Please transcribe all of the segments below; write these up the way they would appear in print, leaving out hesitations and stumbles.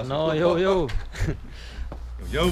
no jõu. Jõu.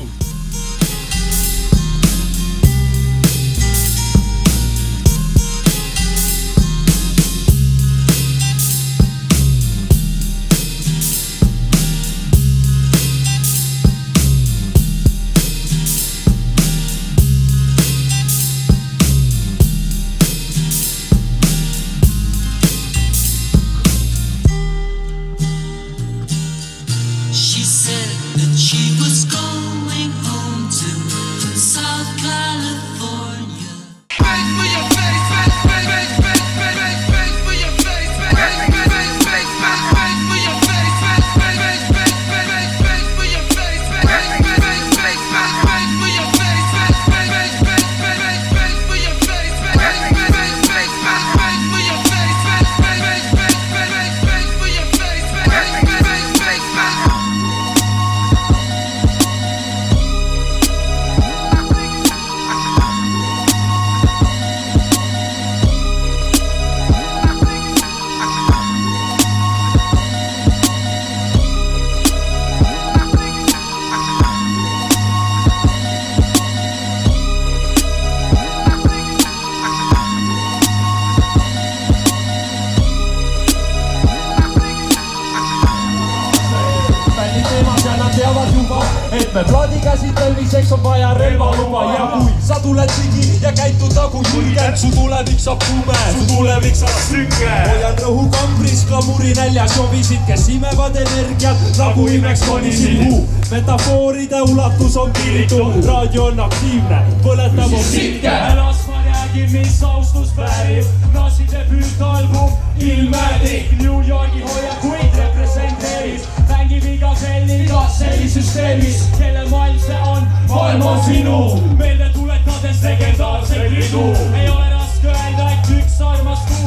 Et me plaadikäsitlemiseks on vaja relvaluba ja kui sa tuled ligi ja käitud nagu julgelt, su tulevik saab tume, su tulevik saab sünge. Hoian rõhu kambris, klamuri näljas jovisid, kes imevad energiat nagu imeks konisid. Metafooride ulatus on piiritu, raadio on aktiivne, põletav on sitke. Las ma räägin, mis austus väärib, Nasi debüüt album ilmäädik. New Yorgi hoiakuid representeerib, mängib iga kell igas sellisüsteemis. Kelle maailm see on, maailm on sinu. Meelde tuletades legendaarseid ridu. Ei ole raske öelda, et üks armastus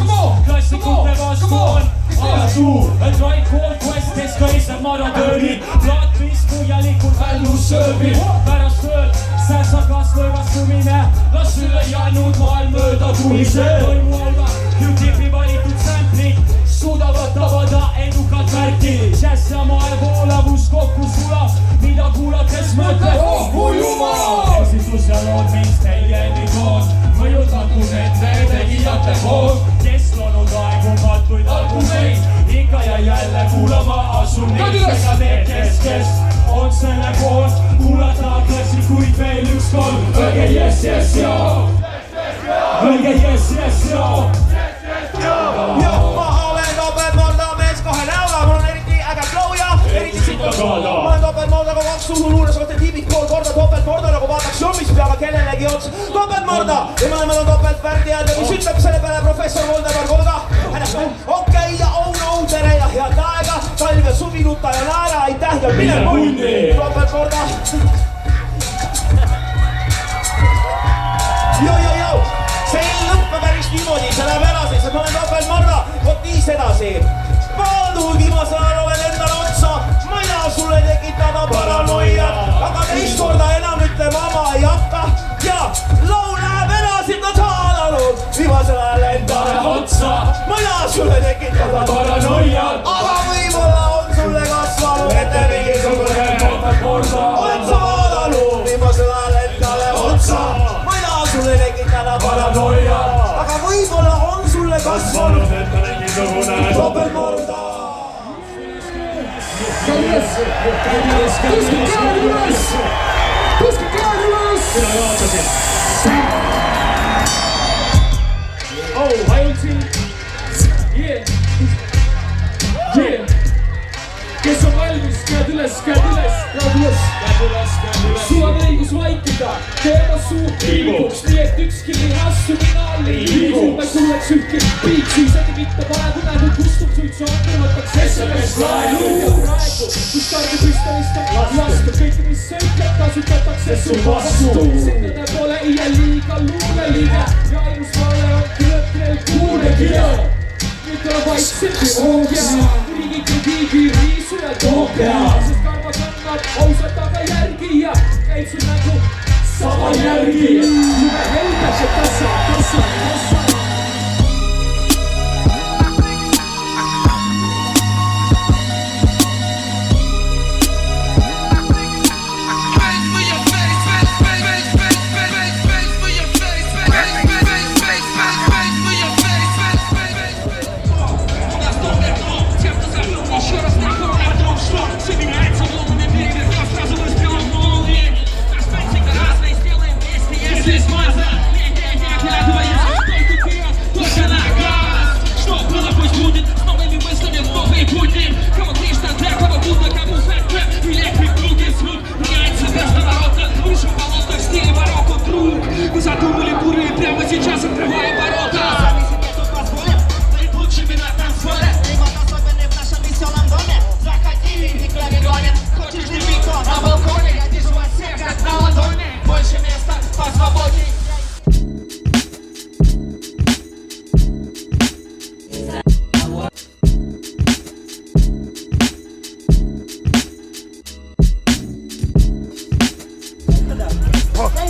klassikute vastu on alatuu. Et right call quest, kes kõiseb maradöörid. Plaat mis põhjalikult väljus sööbib. Pärast ööd särsakas lõõgastumine. Las üle jäänud maailm mööda tuliseb. Toimu alga, Q-tipi valitud sampling. Suudavad tabada edukat märki. Jazz ja maailmvoolavus kokku sulab. Mida kuulates mõtled, oh mu jumal! Esitus ja lood, mis teie endikoon. Mõjutatud nende tegijate poolt. Kes loonud aegumatuid albumeid. Ikka ja jälle kuulama asun neid. Ega need, kes on selle koos. Kuulata klassikuid veel üks kord. Öelge yes, yes, joo! Öelge yes, yes, joo! Jah, ma olen topeltmorda mees kahe näoga. Mul on eriti äge flow ja eriti sitta saada. Ma olen topeltmorda kui kaks suhu luures. Olete tiibid pool korda topeltmorda nagu vaataks jommist peaga kellelegi ots. Topeltmorda ja mõlemad on topeltvärdijad. Ja mis ütleb selle peale professor Voldebar Kolga? Okei ja oh no, tere ja head aega. Talv ja suvi nuta ja naera, aitäh ja mine mundi. Topeltmorda. Jo. See ei lõppe päris niimoodi, see läheb edasi, sest ma olen topeltmorda, vot niis edasi. Paaldul viimasel ajal olen endale otsa, ma ei taha sulle tekitada paranoiat, aga teist korda enam ütlema ma ei hakka. Ja laul läheb edasi, ta saalanud, viimasel ajal endale otsa, ma ei taha sulle tekitada paranoiat, aga võib-olla on sulle kasvanud ette mingisugune topeltmorda. Oled sa vaadanud, viimasel ajal endale otsa, sulle tekitada paranoia, aga võib-olla on sulle kasvanud ette mingisugune topeltmorda. Tõske käed üles! Tõske käed üles! Sina vaatasid. Oh, ainult siin. Yeah. Kes on valmis, käed üles, käed üles, käed üles. Sul on õigus vaikida, teema suu liiguks, nii et ükski astumina liiguks. Ma ei suleks ühtki piiksi, isegi mitte praegu nägu kustum suitsu andru, võtaks SMS laenu. Praegu, kus targi püstelist on vastu, kõike mis sa ütled, kasutatakse su vastu. Sindade pole iial liiga luuleline ja ainus vale on krõtrel kuulekile. Nüüd tuleb vaikselt oogia, riigi krediigi riisu ja toopia. Sest karma kannab ausalt aga järgi ja käib sul nagu sama järgi. Jume heldas ja tassa.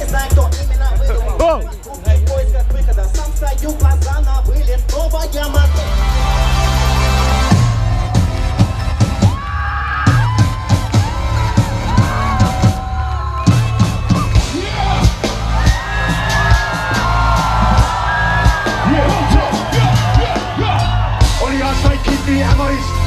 знаю, кто именно выдумал. В поисках выхода, сам стою, глаза на вылет, новая модель.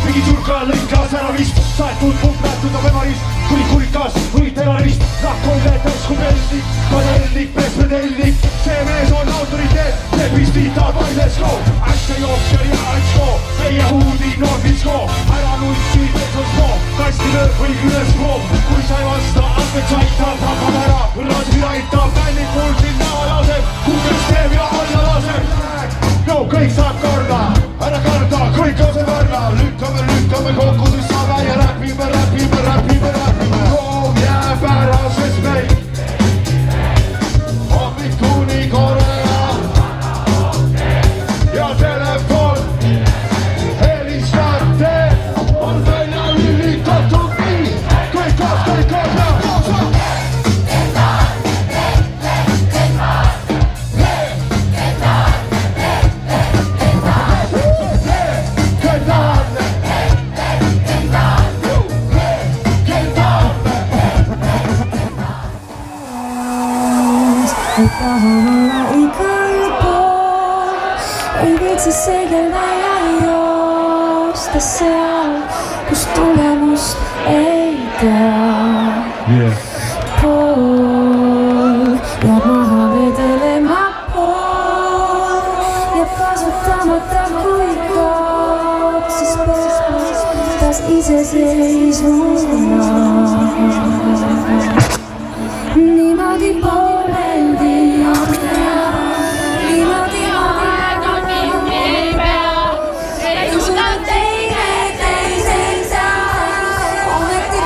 Mingi surka lõikas ära vist, saetud puhnatud on memoris, kuni kurikas või terrorist, rahkolle täisku meeldik, kadellik, pesmedellik, see mees on autoriteet, lepis viitad vaidlesko, äkki jookser ja äksko, meie huudi noorfisko, ära nutsi teesosko, kasti lööb või ülesko, kui sa ei vasta, andmeks aitab, hakkab ära, rasvi aitab, bändikul sinna laseb, kuudes teeb ja alla laseb. No kõik saab korda, ära karda, kõik on see võrra, lükkame kokku, siis saame ja räpime. Koom jääb ära, sest meil hommikuni Korea ja telefon helistab teed, on välja lülitatud nii, kõik koos ja ei tahan olla igal pool, ei viitsi segelda ja joosta seal, kus tulemust ei tea. Pool jääb maha vedelema pool, jääb kasutamata kui kaob, siis peab taas iseseisvuna. Niimoodi pooleldi on hea, niimoodi aeg on nii pea, ei suuda teine teisega, ometi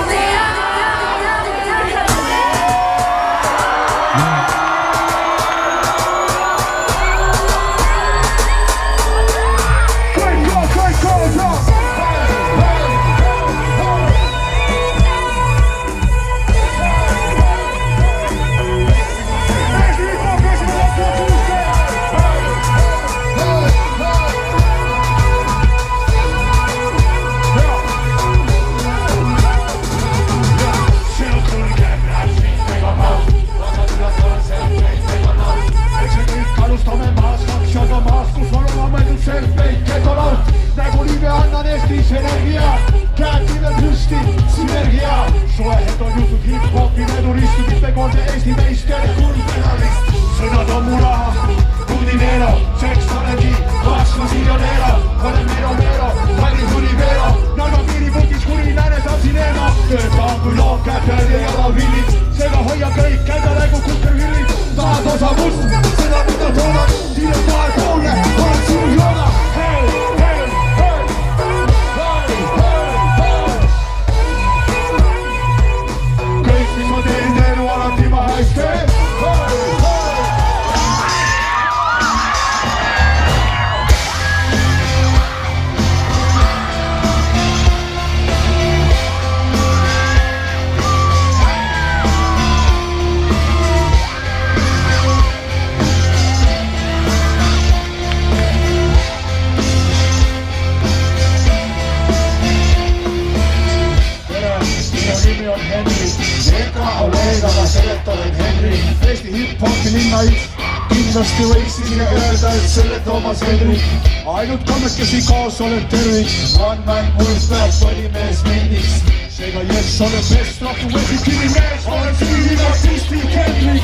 kindlasti võiks isegi öelda, et selle Toomas Hendrik ainult kolmekesi koos oled tervik. One man mulls peab põlimees mindiks, seega jess olen best rohkem vesitini mees, olen süüdiga artisti Hendrik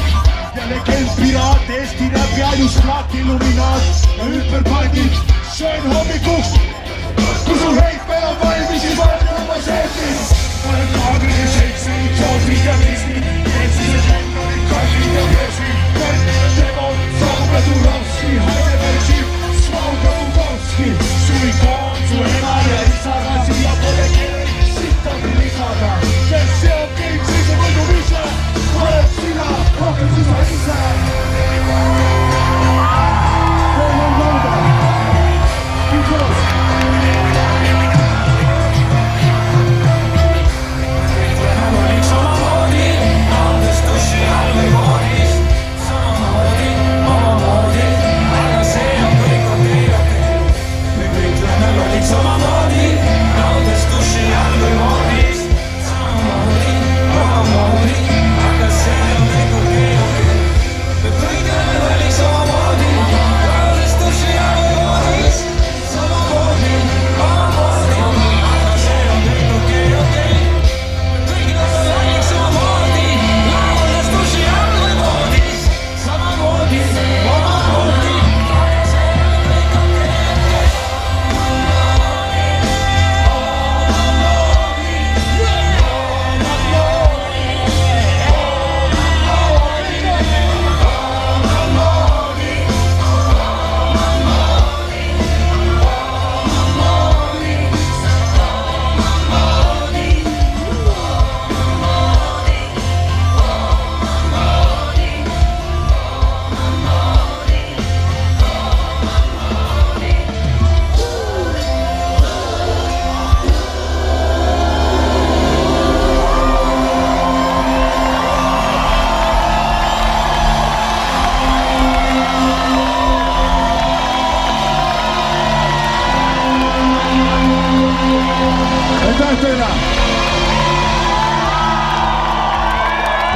ja legend piraat, Eesti räpi ainus plaat, illuminaat ja hüperpandid. söön hommikuks, kui sul heit meil on valmis, siis võtta oma seetis. olen kaagri seitseid, sootid ja vistid, eelsised lennurid, kallid ja veesid. Kõrgid tegod, Saube Turovski, Heidebergi, Smauga Bukovski. Sui koon, su ema ja isaga, siia pole keegi sittagi lisada. Kes seob kõik, siis on võidu ise, oled sina, rohkem kui sa ise. Teil on lauda. Kõik koos.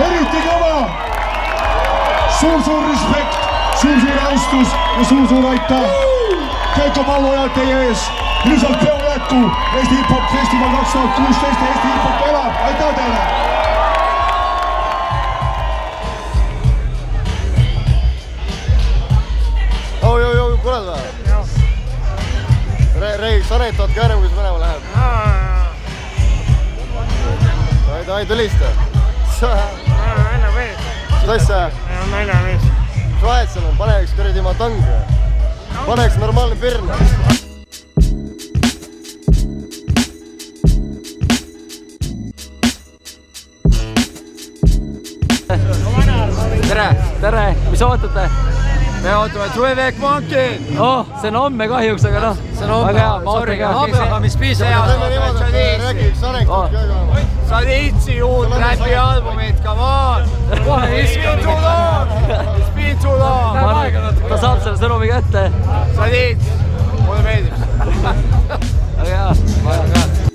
eriti kõva. Suur respekt, suur austus ja suur aitäh. Keiko Pallojad teie ees. Ilmselt peo jätku Eesti Hip-Hop Festival 2016 ja Eesti Hip-Hop elab. Aitäh teile! Kuuled või? Reiks, aretavad ka ära, kui see Venema läheb. Davai, tulista. Mis asja? Mis vahet seal on? Pane üks kõrdi ima tanga. Pane üks normaalne pirn. Tere! Mis ootate? Me ootame Trueveek Monkey! See on homme kahjuks, aga noh. See on homme, sorry. Aga mis piisa hea on? Saditsi uut räpialbumit, come on! It's been too long! It's been too long! Ta saab selle sõnumi kätte. Sadits! Mulle meeldib. Aga hea, vaja ka.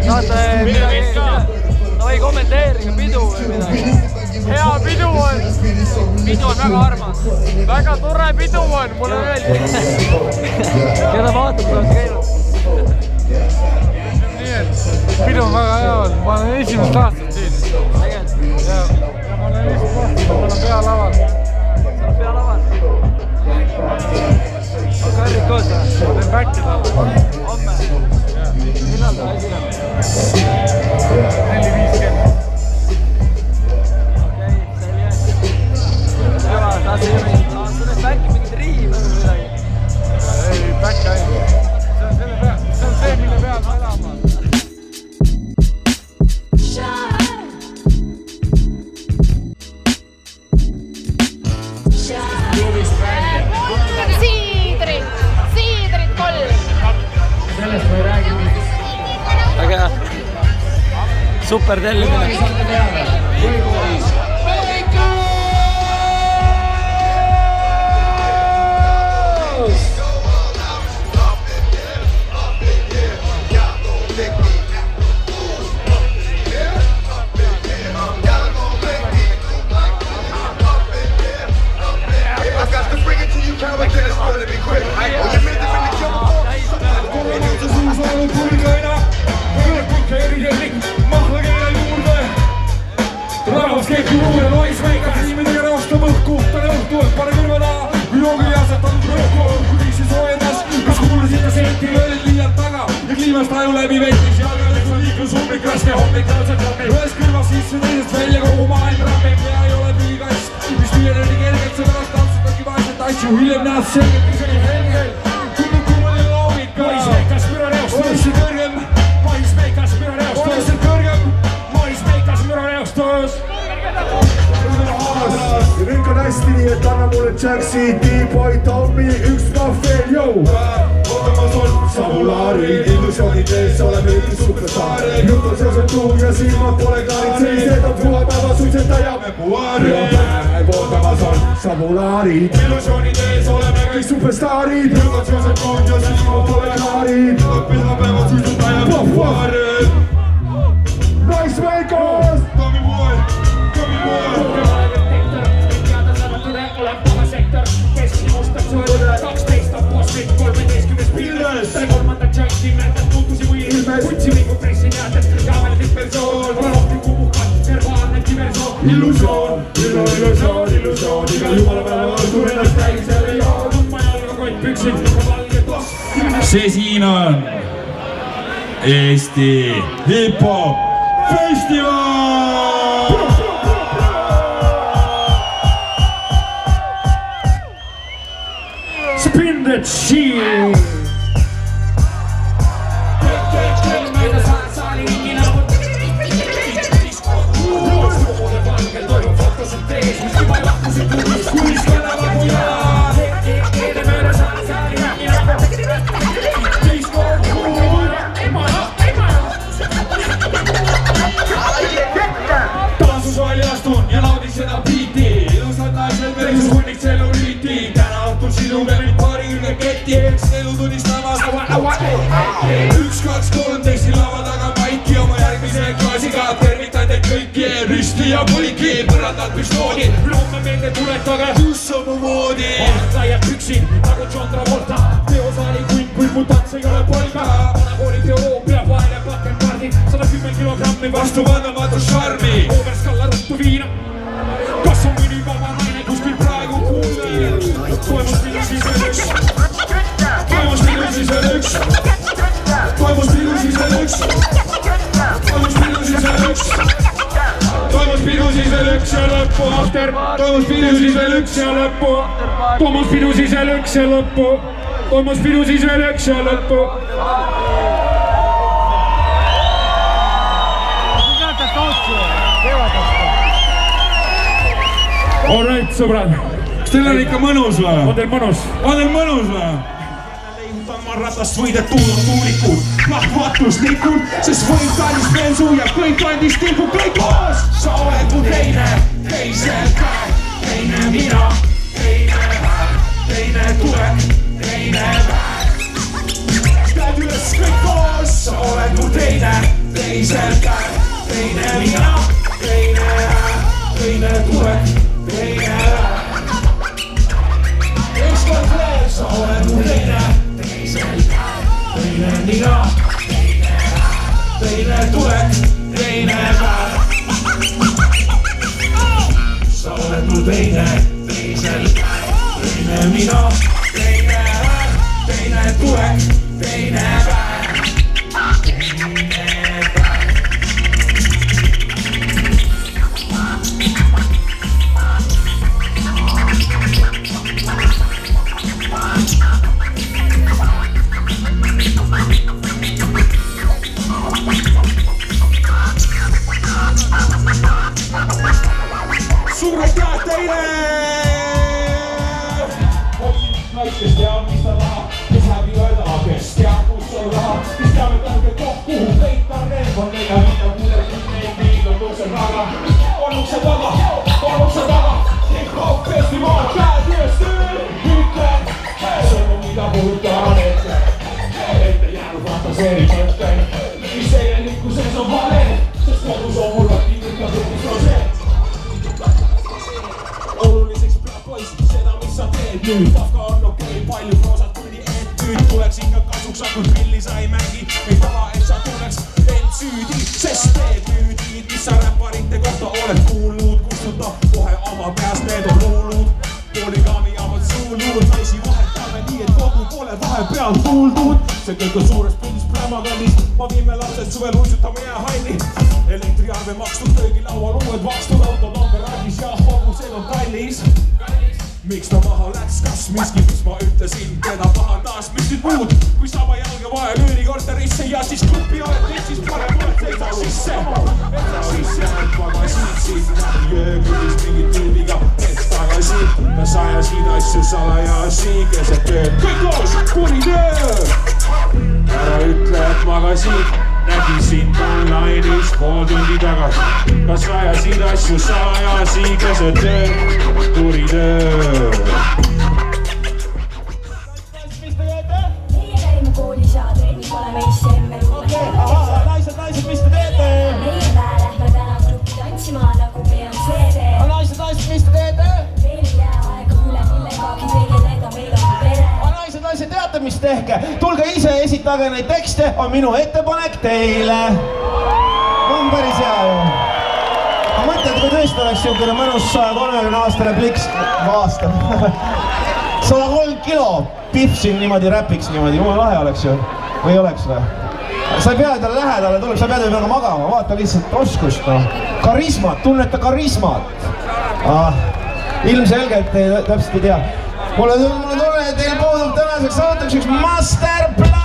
Saate midagi, või kommenteerige pidu või midagi. Hea pidu on! Pidu on väga armas. Väga tore pidu on, mulle meeldib. Keda vaatab, kui olete käinud? Nii et pidu on väga hea olnud. Ma olen esimest aastat siin. Tegelikult? Ja ma olen esimest aastat, ma olen pealaval. Sa oled pealaval? On kõrrid koos või? Ma teen pätti talle. Homme? Millal ta esineb? 4.50. Okei, selge. Hüva, tahtsin sul need päkki mingid riime või midagi? Ei, päkki ainult. See on see, mille peal ma elama. Siidrit 3. Sellest ma ei räägi. Väga hea. Super tellimine. Rahvas keegi juurde, lois väikas, inimene reostab õhku, ta on õhtu, pane kõrva taha, kui joogi asetatud rõhku, kui viisi soojendas, kas kuulasid ta senti veel liialt taga ja kliimast aju läbi vetis, jalgadeks on liiklus ummik, raske hommik, raudselt hommik, ühes kõrvas sisse teisest välja kogu maailm rammib ja ei ole prügikast, mis tüüene nii kergelt, seepärast tantsutadki vaesed asju, hiljem näed selgelt, mis oli helgel, tundub kummaline loogika, maismeikas müra reostus, oluliselt kõrgem, maismeikas müra reostus, oluliselt kõrgem, maismeikas müra reostus. Ja nüüd on hästi nii, et anna mulle Jaxi, D-Boy, Tommy, üks kahvel, jõu! Ootamas on Savulaari, illusioonid ees, oleme üldis superstaari. Jutt on seoses tuum ja silmad pole klaarid, sellised on puhapäeva suitsetaja me puhaari. Ootamas on Savulaari, illusioonid ees, oleme kõik superstaarid. Jutt on seoses tuum ja silmad pole klaarid, puhapäeva suitsetaja me puhaari. Nice makers! Tommy boy! Tommy boy! Olen paha sektor, keskimustab suurde 12 on postid, 13 pilles kolmanda tšanki märgad tuntusi või ilmes kutsi vingu pressin jäädes jaamel dispersoon rohti kubukat, servaarne diversoon illusioon, illusioon, illusioon igal jumala päeval suur ennast täisele ja tundma jalga kott püksid ja valge toss see siin on Eesti Hip-Hop Festival! Spin that shit! Tansus valjastun ja naudin seda biiti. Ilusad naised, verisus hunnik, tselluliid. kõrval pistooli. Loome meelde tuletage, kus samamoodi laiad püksid nagu John Travolta. Teosaali kunn, kui mu tants ei ole polga. Vanakooli bioloog peab vahele pakenpardid 110 kilogrammi vastu vandamatu šarmi. Overskalla ruttu viina. Kas on mõni vaba naine kuskil praegu kuulda? Toimus pidu siis veel üks. Toimus pidu siis veel üks. Toimus pidu siis veel üks. Toimus pidu siis veel üks. Toimus pidu siis veel üks ja lõppu after. Toimus pidu siis veel üks ja lõppu. Toimus pidu siis veel üks ja lõppu. Toimus pidu siis veel üks ja lõppu. Alright, sõbrad. Kas teil on ikka mõnus või? On teil mõnus? On teil mõnus või? Leiutan ma ratast võidetud on tuulikud, lahvatuslikud, sest võim kallis bensu ja kõik andis tilgu kõik koos. Sa oled mu teine, teisel käe, teine mina, teine hääl, teine tulek, teine päev. Käed üles kõik koos, sa oled mu teine, teisel käe, teine mina, teine hääl, teine tulek, teine päev. Ükskord veel, sa oled mu teine, teine mina, teine tulek, teine päev. Sa oled mul teine, teisel käel, teine mina, teine hääl, teine tulek, teine päev. Suur aitäh teile! Kes teab, mis ta tahab, kes läheb öelda, kes teab, kus on raha, kes teab, et läheb koht, kuhu peita relv on neile hinda kuuletud neid viid on ukse taga. On ukse taga, ning kaub festival, käed üles tööl, ütlen, sõnu mida puhutaan ette. Ette jäänud fantaseerib mõtteid, mis tegelikkuses on vale, sest kodus on mul aktiivika tutvus on see. Oluliseks peab poisid seda, mis sa teed nüüd. Pafka on okei, palju proosad kuni nüüd tuleks ikka kasuks, akul pilli sa ei mängi. Ei taha, et sa tunneks end süüdi, sest teed müüdid, mis sa räpparite kohta oled kuulnud. Kustuta kohe oma peas, need on luulud. Pooligaami jaamad suulud, naisi vahetame nii, et kogu pole vahepeal tuuldud. See kõik on suures pildis pläma kallis, ma viime lapsed suvel uitsutama jäähalli. Elektriarve makstud köögilaual, uued vakstud autod on garaagis ja hobused on kallis. Miks ta maha läks, kas miski, mis ma ütlesin, keda pahandas, mis nüüd muud, kui saba jalga vaja lüüri korterisse ja siis klubi oled Eestis parem oled seisa sisse. Etsa sisse, magasid siit, jöögidis mingi tüübiga, et tagasid. Ta sajasid asju salajasi, keset tööd, kõik koos, kuni töö. Ära ütle, et magasid. Nägisin online'is pool tundi tagasi, kas ajasid asju salajasi, keset tööd, turi töö. Mis te teete? Meie käime koolis ja trennis oleme emme ruume. Naised, mis te teete? Meie päe lähme täna gruppi tantsima nagu Beyoncé. Naised, mis te teete? Meil ei jää aega üle millegagi tegeleda, meil on pere. Naised, teate mis tehke? Tulge ise, esitage neid tekste, on minu ettepanek teile. On päris hea ju. Ma mõtlen, kui tõesti oleks siukene mõnus 130-aastane pliks aasta. 103 kilo pipsin niimoodi, räpiks niimoodi, jumala lahe oleks ju. Või oleks või? Sa ei pea talle lähedale tulema, sa pead ju peale magama, vaata lihtsalt oskust, no. Karismat, tunneta karismat. Ilmselgelt ei täpselt ei tea. Mulle tunne, et teil puudub tänaseks saateks üks masterplan!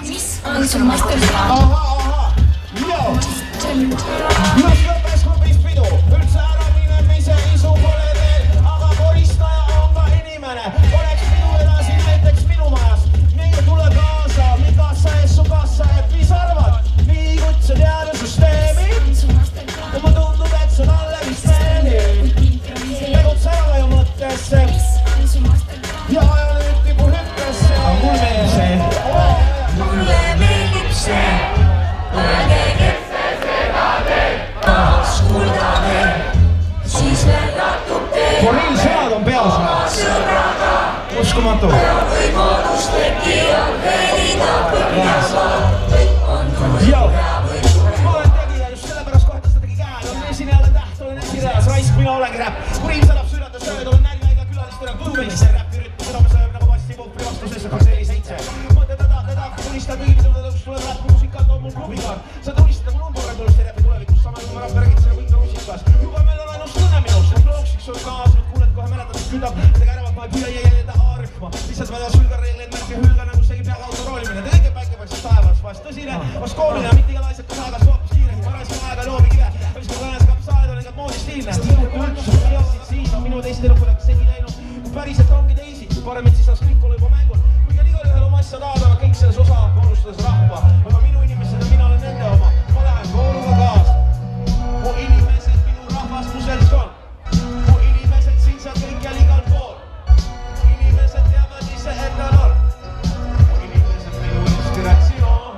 Mis on su masterplan? Mis lõppes klubis pidu, üldse ära minemise isu pole veel, aga koristaja on ka inimene. Oleks pidu edasi näiteks minu majas, meie tule kaasa, Mikassa ees su kassa, et mis arvad, liigud sa teadusüsteemi? Ja ma tundub, et see on alle vist meelib. Tegutse ära ju mõttesse ja aja nüüd tipu hüppesse. Aga mul meeldib see. südab, midagi ärevat ma ei püüa jäljenda argma. Lihtsalt väda sulgareegleid märke hülga nagu segi peaga autoroolimine. Tõige päike peaks taevas vast tõsine, vast koomine, mitte igal asjad kasaga soopis kiiresti. Parasime aega loobi kive, päris kui kõnes kapsaaed on igat moodi stiilne. Siis on minu teist elu kuidagi segi läinud, kui päriselt ongi teisi, kui paremid siis saaks kõik olla juba mängul. Kuigi on igal ühel oma asja taada, kõik selles osa moodustades rahva. Aga minu inimesed ja mina olen nende oma, ma lähen kooluga kaasa. Mu inimesed, minu rahvas, mu seltskond. Mu inimesed siin saad kõikjal igal pool. Mu inimesed teavad ise enda noor. Mu inimesed, minu inspiratsioon.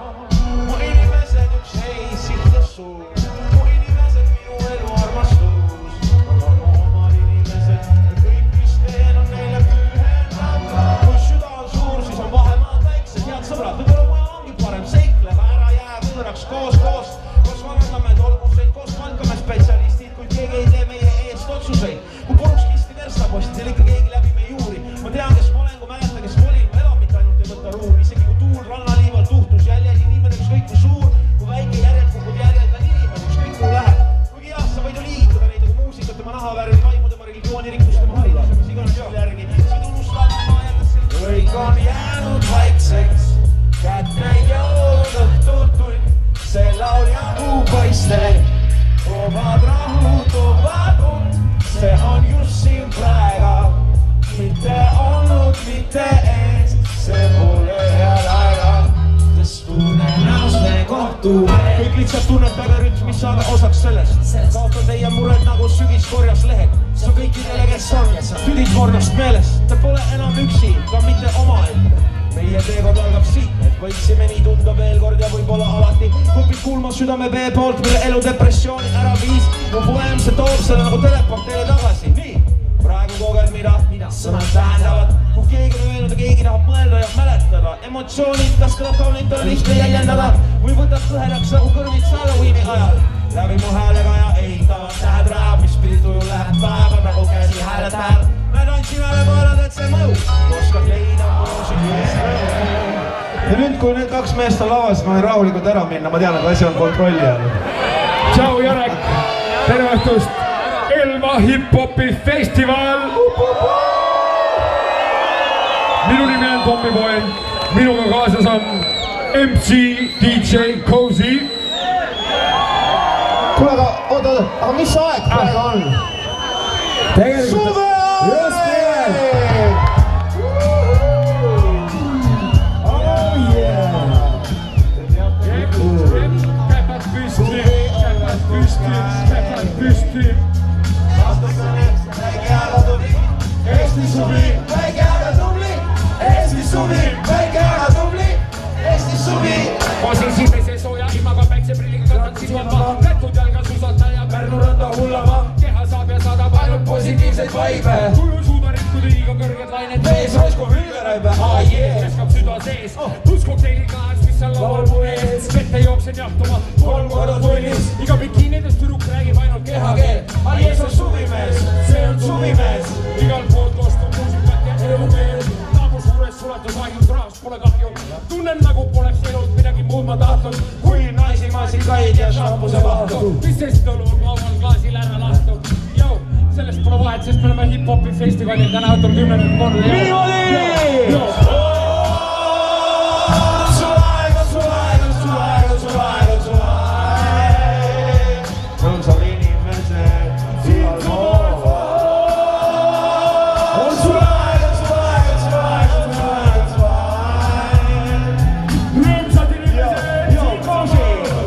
Mu inimesed, üks ei sihta suur. Mu inimesed, minu elu armastus. Aga mu omad inimesed, kõik mis teen on neile pühendab. Kui süda on suur, siis on vahemaad väiksed. Head sõbrad, võib-olla muja ongi parem seikleva, ära jää võõraks koos. Koos varandame tolmuseid, koos palkame spetsialistid, kuid keegi ei tee meie eest otsuseid. Kui puruks kisti verstapostidel ikka keegi läbi me juuri. Ma tean, kes ma olen, kui mäleta, kes ma olin. Ma elan mitte ainult ei võta ruumi, isegi kui tuul rannaliival tuhtus jäljel. Inimene ükskõik kui suur, kui väike järjelt kukub jäljelt on inimene, ükskõik kuhu läheb. Kuigi jah, sa võid ju liigitada neid nagu muusikat, tema nahavärvi, vaimu, tema religiooni rikkust, tema hariduse, mis iganes küll järgi. Sind unustab maailmas, kõik on jäänud vaikseks. Kätte jõud õhtutund, see laul jagu poiste. Toovad rahu, toovad und, see on just siin praegu. Mitte olnud, mitte ees, see pole head aega. Sest tunnen näos me kohtume. Kõik lihtsalt tunned väga rütm, mis saada osaks sellest. Kaotan teie mured nagu sügis korjas lehed. See on kõikidele, kes on tüdid vornast meeles. Te pole enam üksi, ka mitte omaette. Meie teekond algab siit, et võiksime nii tunda veel kord ja võib-olla alati. Kupid kulma südame vee poolt, mille elu depressiooni ära viis. Mu poem see toob selle nagu teleport teile tagasi. Nii, praegu koged mida sõnad tähendavad. Kui keegi on öelnud ja keegi tahab mõelda ja mäletada. Emotsioonid, kas tuleb kaunit on lihtne jäljendada. Või võtad kõhedaks nagu kõrvid Halloweeni ajal. Läbi mu häälega ja eitavad tähed rääb, mis pidi tuju läheb päeva nagu käsi hääled hääl. Me tantsin hääle pooled, et see mõju. Oskad leida mõjusid üles rõõm. Ja nüüd, kui need kaks meest on lavas, ma võin rahulikult ära minna. Ma tean, et asi on kontrolli all. Tšau, Jarek! Tere õhtust! Elva hip-hopi festival! Minu nimi on Tommy Boy. Minuga kaasas on MC DJ Cozy. Kuule, aga oota, aga mis aeg praegu on? Suve! Just nimelt! Oh yeah! Käpad püsti, käpad püsti, käpad püsti. Väike aga tubli, Eesti suvi, väike aga tubli, Eesti suvi, väike aga tubli, Eesti suvi. Ma siin simese sooja ilmaga päikseprilliga kõrvad silmad ma. Kätud jalga suusata ja Pärnu randa hullama. Keha saab ja saadab ainult positiivseid vaibe. Kui on suuda rikkuda liiga kõrged lained vees, roisku hülgeraibe, keskab süda sees. Pluskokteili kaas, mis on laual mu ees. Vette jooksen jahtuma 3 korda tunnis. Iga bikiinidest tüdruk räägib ainult kehakeel. Aies on suvimees, see on suvimees. Igal poolt kostub muusikat ja elukeel. Nagu suures sulatus ainult rahvast pole kahju. Tunnen nagu poleks elust midagi muud ma tahtnud. Kui naisi maasikaid ja šampuse vahtu. Mis sest õlul laual klaasil ära lastud. Jau, sellest pole vahet, sest me oleme hip-hopi festivalil täna õhtul 10. korda. Niimoodi! Rõõmsad inimesed igal pool. On sul aeg, on sul aeg, on sul aeg, on sul aeg, on sul aeg. Rõõmsad inimesed!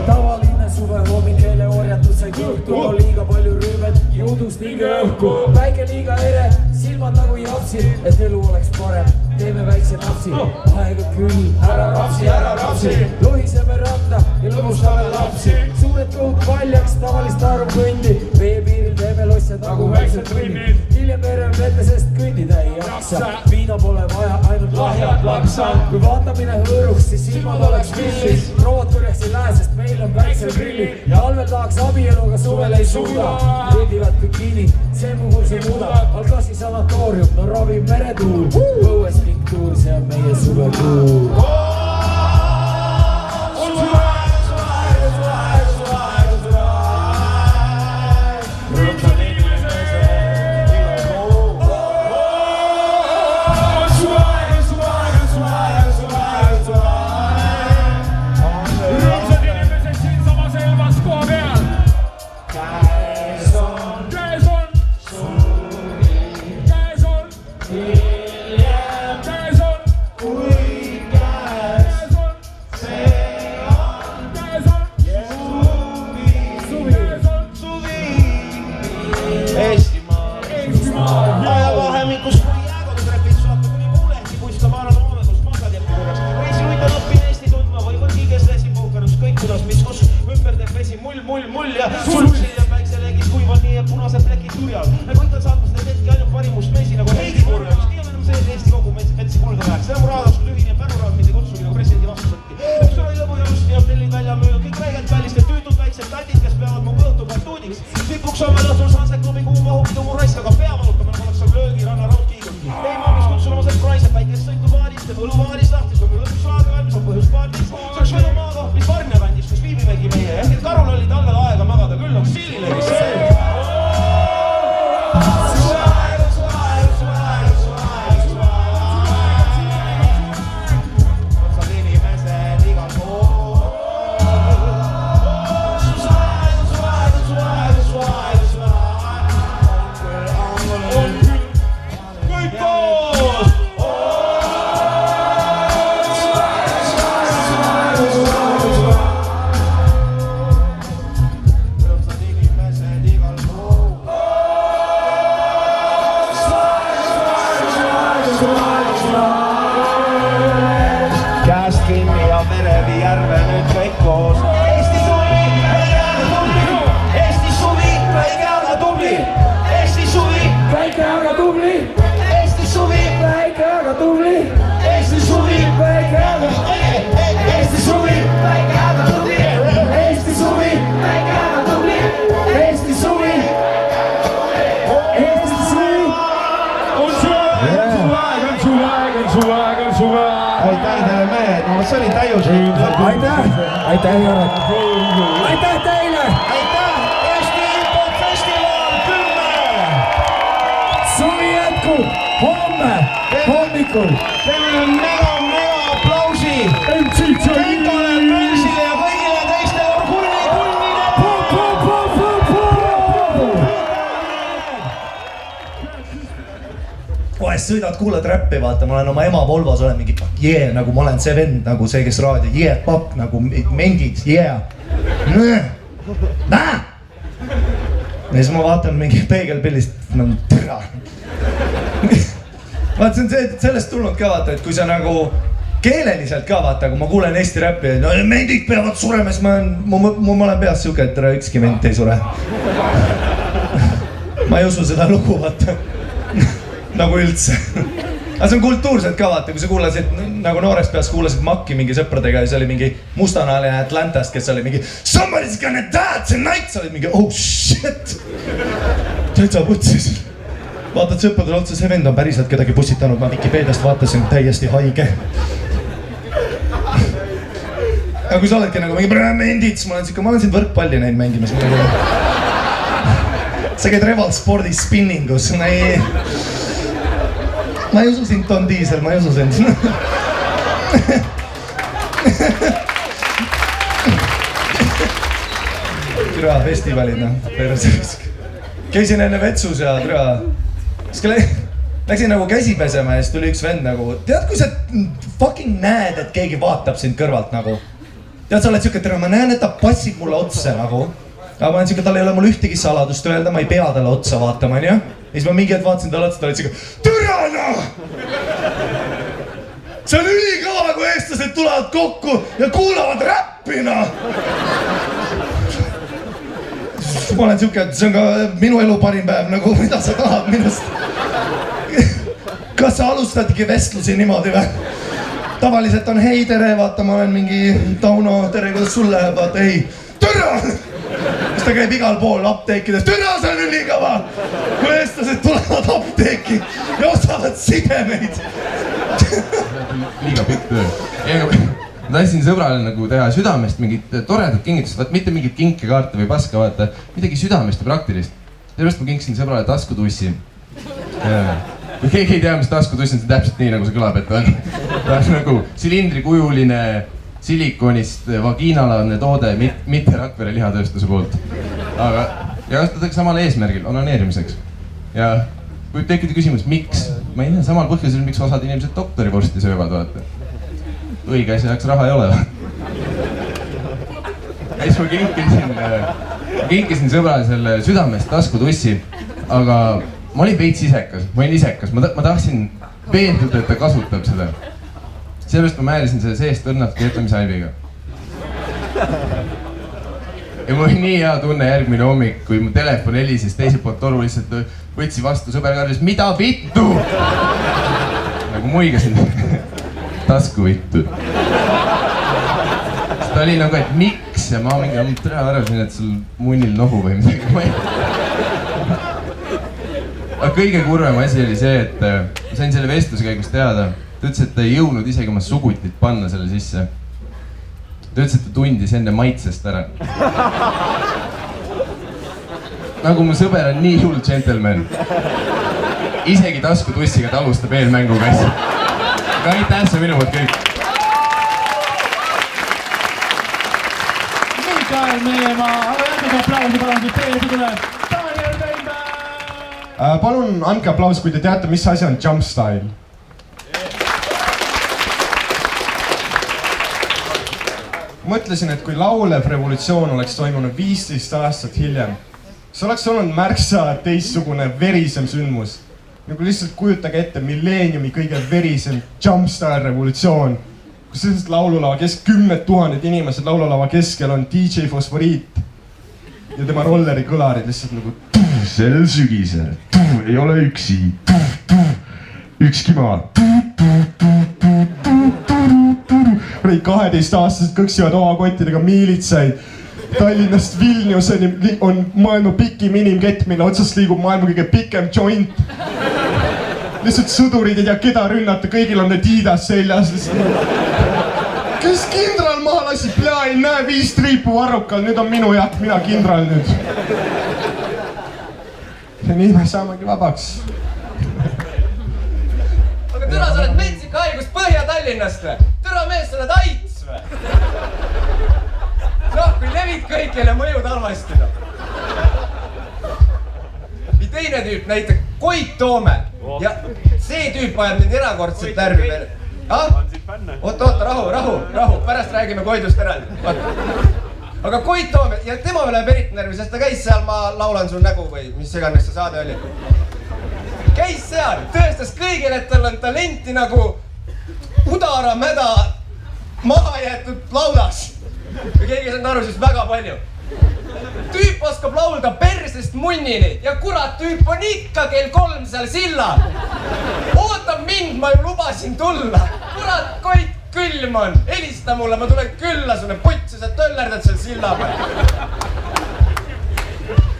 Tavaline suvehommik, heleorjatus sai kõhtu. Liiga palju rüüvet, jõudust liiga õhku. Päike liiga ere, silmad nagu japsid, et elu oleks parem. Teeme väikse napsi, aega küll, ära rapsi. Lohiseme randa ja lõbustame lapsi. Suured kõhud paljaks, tavalist arv kõndi. Veepiiril teeme losse nagu väiksed kõnnid. Hiljem verem vette, sest kõndida ei jaksa. Viina pole vaja, ainult lahjad laksa. Kui vaatamine hõõruks, siis silmad oleks pillis. Prood kõrjaks ei lähe, sest meil on väiksel grillid. Ja Alvel tahaks abieluga suvel ei suuda. Rõdivad bikiinid, see puhul see muuda. Algasi sanatoorium, no ravib meretuul. Õues tinktuur, see on meie suvekuul. On sul aeg, on sul aeg, on sul aeg, on sul aeg, on sul aeg. Rõõmsad inimesed igal pool. mull ja sulsil ja päikseleegis kuivad nii ja punased plekid turjal. Koitan saatma seda hetki ainult parimust meesi nagu Heidi Purja, mis nii on enam see Eesti kogu metsi kulda läheks. Seda mu raadasku tühine ja päruraad mind ei kutsugi nagu presidendi vastusõtti. Üks oli lõbu ja lust ja prillid välja müünud, kõik väigelt kallist ja tüütud väiksed tatid, kes peavad mu kõõtu kartuuniks. Sipuks on veel õhtul Sunset klubi kuum vahukidu mu raisk, aga pea valutama nagu oleks seal löögi ranna raudkiigud. Ei maamis kutsun oma sõpraiset väikest sõitu vaadist ja võluvaadist lahtis, kui mul lõpuks laagri valmis on põhjus paardis. See oleks võidu maakoht, mis Varmja kandis, kus viibimegi meie. Ehk et karul oli talvel aega magada, küll on Sillile, mis see. See oli täiuslik. Aitäh, Jörg. Aitäh teile. Aitäh, Eesti Import Festival 10. Suvi jätkub homme hommikul. Teeme mega aplausi. Kenkale, Mörsile ja kõigile teistele vahest sõidad, kuulad räppi, vaata, ma olen oma ema Volvos, olen mingi nagu ma olen see vend, nagu see, kes raadio, pakk, nagu mendid, ja siis ma vaatan mingi peegelpillist, no türa. Vaat see on sellest tulnud ka, vaata, et kui sa nagu keeleliselt ka, vaata, kui ma kuulen Eesti räppi, no mendid peavad surema, siis ma olen peas siuke, et ükski ment ei sure. Ma ei usu seda lugu, vaata. Nagu üldse. Aga see on kultuurselt ka, vaata, kui sa kuulasid, nagu noorest peast kuulasid Makki mingi sõpradega ja see oli mingi mustanahaline Atlantast, kes oli mingi Somebody's gonna die tonight! Sa olid mingi oh shit! Täitsa putsis. Vaatad sõpradele otsa, see vend on päriselt kedagi pussitanud, ma Wikipeediast vaatasin, täiesti haige. Aga kui sa oledki nagu mingi mendid, siis ma olen siin võrkpalli neid mängimas. Sa käid revalspordi spinningus, ma ei usu sind, Don Diesel, ma ei usu sind. Türa festivalid, noh. Käisin enne vetsus ja türa. Läksin nagu käsi pesema ja siis tuli üks vend nagu. Tead, kui sa fucking näed, et keegi vaatab sind kõrvalt nagu. Tead, sa oled siuke, türa, ma näen, et ta passib mulle otsa nagu. Aga ma olen siuke, tal ei ole mul ühtegi saladust öelda, ma ei pea talle otsa vaatama, on ju? Ja siis ma mingi hetk vaatasin talle otsa, ta oli siuke, türana! See on ülikõva, kui eestlased tulevad kokku ja kuulavad räppina! Ma olen siuke, et see on ka minu elu parim päev, nagu mida sa tahad minust. Kas sa alustadki vestlusi niimoodi või? Tavaliselt on hei, tere, vaata, ma olen mingi Tauno, tere, kuidas sul läheb, vaata, hei, türa! Siis ta käib igal pool apteekides, türa, see on ülikõva! Kui eestlased tulevad apteeki ja osavad sidemeid. Liiga pikk töö. Ma tahtsin sõbrale nagu teha südamest mingit toredat kingitust, vaat mitte mingit kinkekaarte või paska, vaata, midagi südamest ja praktilist. Sellepärast ma kinkisin sõbrale taskutussi. Kui keegi ei tea, mis taskutuss on, see täpselt nii, nagu see kõlab, et ta on nagu silindrikujuline silikonist vagiinalane toode, mitte Rakvere lihatööstuse poolt. Aga kasutatakse samal eesmärgil, onaneerimiseks. Ja võib tekkida küsimus, miks? Ma ei tea, samal põhjusel, miks osad inimesed doktorivorsti söövad, vaata. Õige asja jaoks raha ei ole. Ja siis ma kinkisin sõbrale selle südamest taskutussi, aga ma olin veits isekas, ma tahtsin veenduda, et ta kasutab seda. Sellepärast ma määrisin selle seest õrnalt keetamisalbiga. ja mul oli nii hea tunne järgmine hommik, kui mu telefon helises teiselt poolt toru lihtsalt võtsi vastu sõber karjus, mida vittu? Nagu muigasin tasku vittu. Ta oli nagu, et miks ja ma mingi tere arvasin, et sul munnil nohu või midagi. Aga kõige kurvem asi oli see, et ma sain selle vestluse käigus teada. Ta ütles, et ta ei jõudnud isegi oma sugutit panna selle sisse. Ta ütles, et ta tundis enne maitsest ära. Nagu mu sõber on nii hull gentleman. Isegi taskutussiga ta alustab eelmänguga asja. Aga aitäh, see minu poolt kõik. Mikael Meemaa, aga jätkage aplausi, palun, teie tuleb Daniel Weinberg. Palun andke aplaus, kui te teate, mis asi on jump style. Mõtlesin, et kui laulev revolutsioon oleks toimunud 15 aastat hiljem, see oleks olnud märksa teistsugune verisem sündmus. Nagu lihtsalt kujutage ette milleeniumi kõige verisem jump style revolutsioon, kus lihtsalt laululava 10 000 inimesed laululava keskel on DJ Fosforiit ja tema rolleri kõlarid lihtsalt nagu sel sügisel, ei ole üksi, ükski maa. 12-aastased kõksivad oma kottidega miilitsaid. Tallinnast Vilniuseni on maailma pikim inimkett, mille otsast liigub maailma kõige pikem joint. Lihtsalt sõdurid ei tea, keda rünnata, kõigil on Adidas seljas. Kes kindral maha lasi? Pea ei näe 5 triipu varrukal, nüüd on minu jaht, mina kindral nüüd. Ja nii me saamegi vabaks. Aga türa, sa oled metsik haigus Põhja-Tallinnast või? Türa mees, sa oled aits või? Noh, kui levid kõikjale mõjud halvasti. Ja teine tüüp näitab Koit Toome. Ja see tüüp ajab mind erakordselt närvi veel. Oota, rahu. Pärast räägime Koidust eraldi. Aga Koit Toome, ja tema läheb eriti närvi, sest ta käis seal, ma laulan sul nägu või mis iganes see saade oli. Käis seal, tõestas kõigile, et tal on talenti nagu udaramäda maha jäetud laudas. Ja keegi ei saanud aru, siis väga palju. Tüüp oskab laulda persest munnini ja kurat, tüüp on ikka kell 3 seal silla. Ootab mind, ma ju lubasin tulla. Kurat, Koit, külm on. Helista mulle, ma tulen külla sulle putsi, sa töllerdad seal silla peal.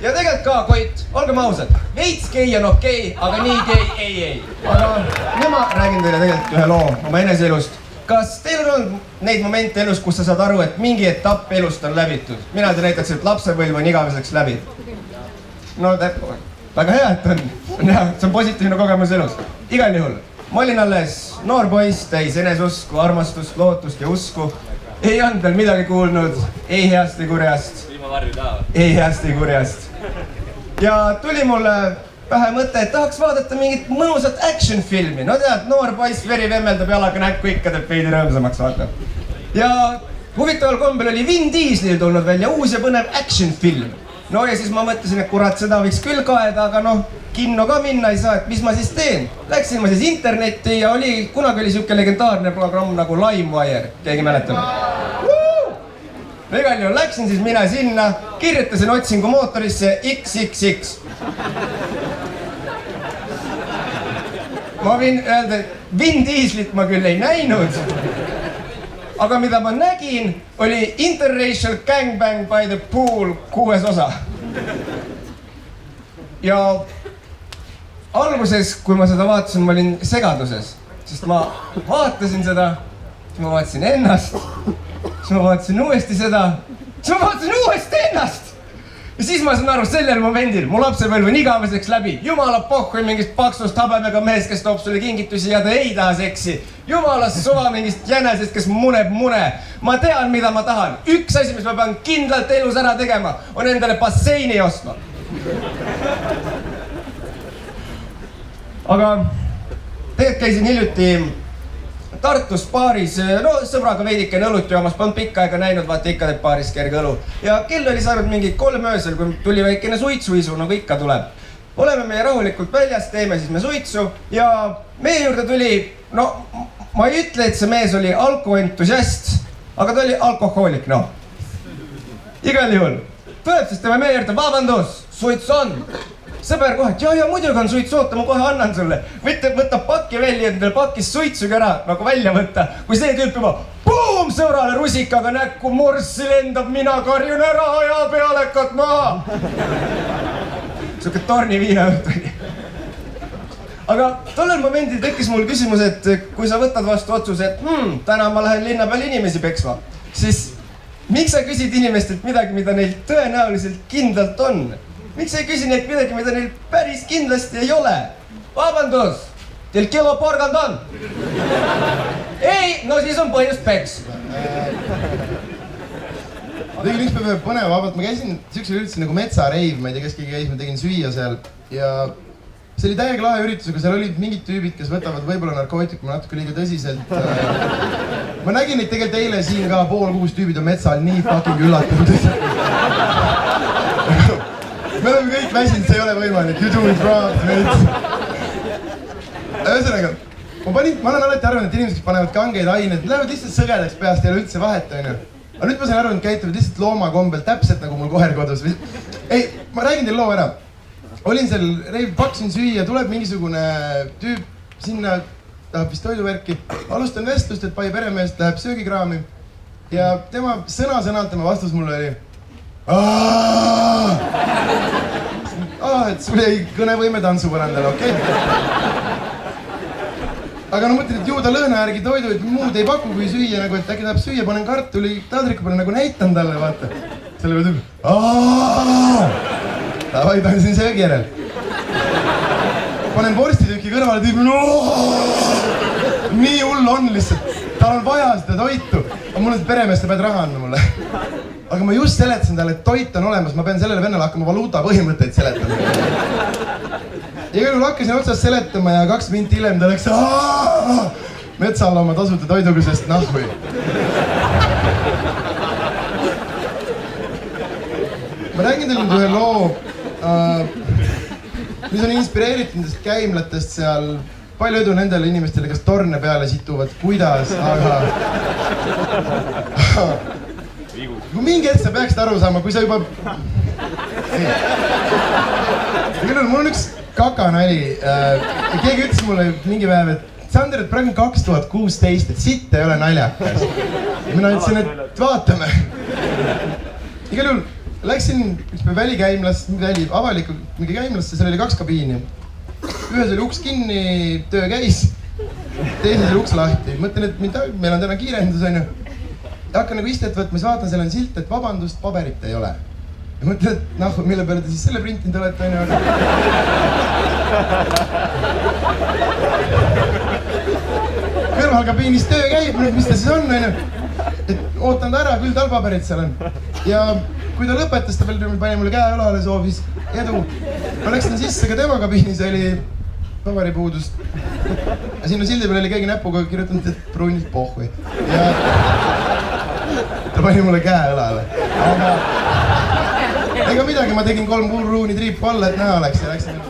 Ja tegelikult ka, Koit, olgem ausad, veits gei on okei, aga nii gei ei. Aga nüüd ma räägin teile tegelikult ühe loo oma eneseelust. Kas teil on olnud neid momente elus, kus sa saad aru, et mingi etapp elust on läbitud? Mina te näitaks, et lapsepõlv on igaveseks läbi. No väga hea, et on. See on positiivne kogemus elus. Igal juhul. Ma olin alles noor poiss, täis enesusku, armastust, lootust ja usku. Ei olnud veel midagi kuulnud, ei heast ei kurjast. Ei heast ei kurjast. Ja tuli mulle pähe mõte, et tahaks vaadata mingit mõnusat action filmi. No tead, noor poiss veri vemmeldab jalaga näkku ikka, teeb veidi rõõmsamaks vaata. Ja huvitaval kombel oli Vin Dieslil tulnud välja uus ja põnev action film. No ja siis ma mõtlesin, et kurat, seda võiks küll kaeda, aga noh, kinno ka minna ei saa, et mis ma siis teen. Läksin ma siis internetti ja kunagi oli siuke legendaarne programm nagu LimeWire. Keegi mäletab? No igal juhul läksin siis mina sinna, kirjutasin otsingu mootorisse XXX. Ma võin öelda, et Vin Dieslit ma küll ei näinud, aga mida ma nägin, oli Interracial Gangbang by the Pool 6. osa. Ja alguses, kui ma seda vaatasin, ma olin segaduses, sest ma vaatasin seda, siis ma vaatasin ennast, siis ma vaatasin uuesti seda, siis ma vaatasin uuesti ennast. Ja siis ma saan aru sellel momendil, mu lapsepõlv on igaveseks läbi. Jumala pohhui mingist paksust habemega mees, kes toob sulle kingitusi ja ta ei taha seksi. Jumala suva mingist jänesest, kes muneb mune. Ma tean, mida ma tahan. Üks asi, mis ma pean kindlalt elus ära tegema, on endale basseini ostma. Aga tegelikult käisin hiljuti Tartus baaris, no sõbraga veidike õlut joomas, polnud pikka aega näinud, vaata ikka teeb baaris kerge õlu. Ja kell oli saanud mingi 3 öösel, kui tuli väikene suitsuisu, nagu ikka tuleb. Oleme meie rahulikult väljas, teeme siis me suitsu ja meie juurde tuli, no ma ei ütle, et see mees oli alkoentusiast, aga ta oli alkohoolik, noh. Igal juhul tuleb siis tema meie juurde, vabandus, suits on. Sõber kohe, et ja muidugi on suits, oota, ma kohe annan sulle. Võtab pakki välja, endale pakkis suitsuga ära, nagu välja võtta. Kui see tüüp juba, boom, sõbrale rusikaga näkku, morssi lendab, mina karjun ära, aja pealekat maha. Siuke torni viina õhtu. Aga tollel momendil tekkis mul küsimus, et kui sa võtad vastu otsuse, et täna ma lähen linna peal inimesi peksma, siis miks sa küsid inimestelt midagi, mida neil tõenäoliselt kindlalt on? Miks ei küsi neilt midagi, mida neil päris kindlasti ei ole? Vabandus, teil kilo porgand on? Ei, no siis on põhjust peks. Tegin üks päev põneva vabalt, ma käisin siuksel üritusi nagu metsareiv, ma ei tea, kes keegi käis, ma tegin süüa seal ja see oli täiega lahe üritus, aga seal olid mingid tüübid, kes võtavad võib-olla narkootikume natuke liiga tõsiselt. Ma nägin neid tegelikult eile siin ka, pool 6 tüübid on metsal nii fucking üllatunud. Me oleme kõik väsinud, see ei ole võimalik, you do it wrong, mate. Ühesõnaga, ma olen alati arvanud, et inimesed, kes panevad kangeid aineid, lähevad lihtsalt sõgedaks peast, ei ole üldse vahet, on ju. Aga nüüd ma sain aru, et käituvad lihtsalt loomakombel, täpselt nagu mul koher kodus. Ei, ma räägin teil loo ära. Olin seal, pakkusin süüa, tuleb mingisugune tüüp sinna, tahab vist toiduvärki. Alustan vestlust, et pai peremeest läheb söögikraami. Ja tema sõna-sõnalt, tema vastus mulle oli et sul jäi kõnevõime tantsupõrandale, okei? Aga no mõtled, et ju ta lõhna järgi toidu, et muud ei paku kui süüa, nagu et äkki tahab süüa, panen kartuli taldriku peale, nagu näitan talle, vaata. Selle peale tüüb, davai, tansin söögi järel. Panen vorstituki kõrvale, tüüb, nii hull on lihtsalt. Tal on vaja seda toitu. Aga mul on see peremees, sa pead raha andma mulle. Aga ma just seletasin talle, et toit on olemas, ma pean sellele vennale hakkama valuuta põhimõtteid seletama. Ja kui hakkasin otsast seletama ja 2 minti hiljem ta läks metsal oma tasuta toiduga, sest nahhui. Ma räägin teile nüüd ühe loo, mis on inspireeritud nendest käimlatest seal. Palju edu nendele inimestele, kes torne peale situvad, kuidas, aga... Kui mingi hetk sa peaksid aru saama, kui sa juba... Mul on üks kakanali. Keegi ütles mulle mingi päev, et Sander, et praegu on 2016, et sitt ei ole naljakas. Mina ütlesin, et vaatame. Igal juhul läksin üks päev avalikku mingi käimlasse, seal oli 2 kabiini. Ühes oli uks kinni, töö käis, teises oli uks lahti. Mõtlen, et meil on täna kiirendus, on ju. Ja hakkan nagu istet võtma, siis vaatan, seal on silt, et vabandust, paberit ei ole. Ja mõtlen, et mille peale te siis selle printinud olete, on ju. Kõrvalkabiinis töö käib, mis ta siis on, on ju. Et ootan ta ära, küll tal paberit seal on. Ja kui ta lõpetas, ta veel pani mulle käe õlale, soovis edu. Ma läksin sisse, ka tema kabiinis oli paberipuudust. Ja sinna sildi peal oli keegi näpuga kirjutanud, et pruunilt pohhui. Ja ta pani mulle käe õlale. Aga ega midagi, ma tegin 3 pruuni triipu alla, et näha oleks ja läksin...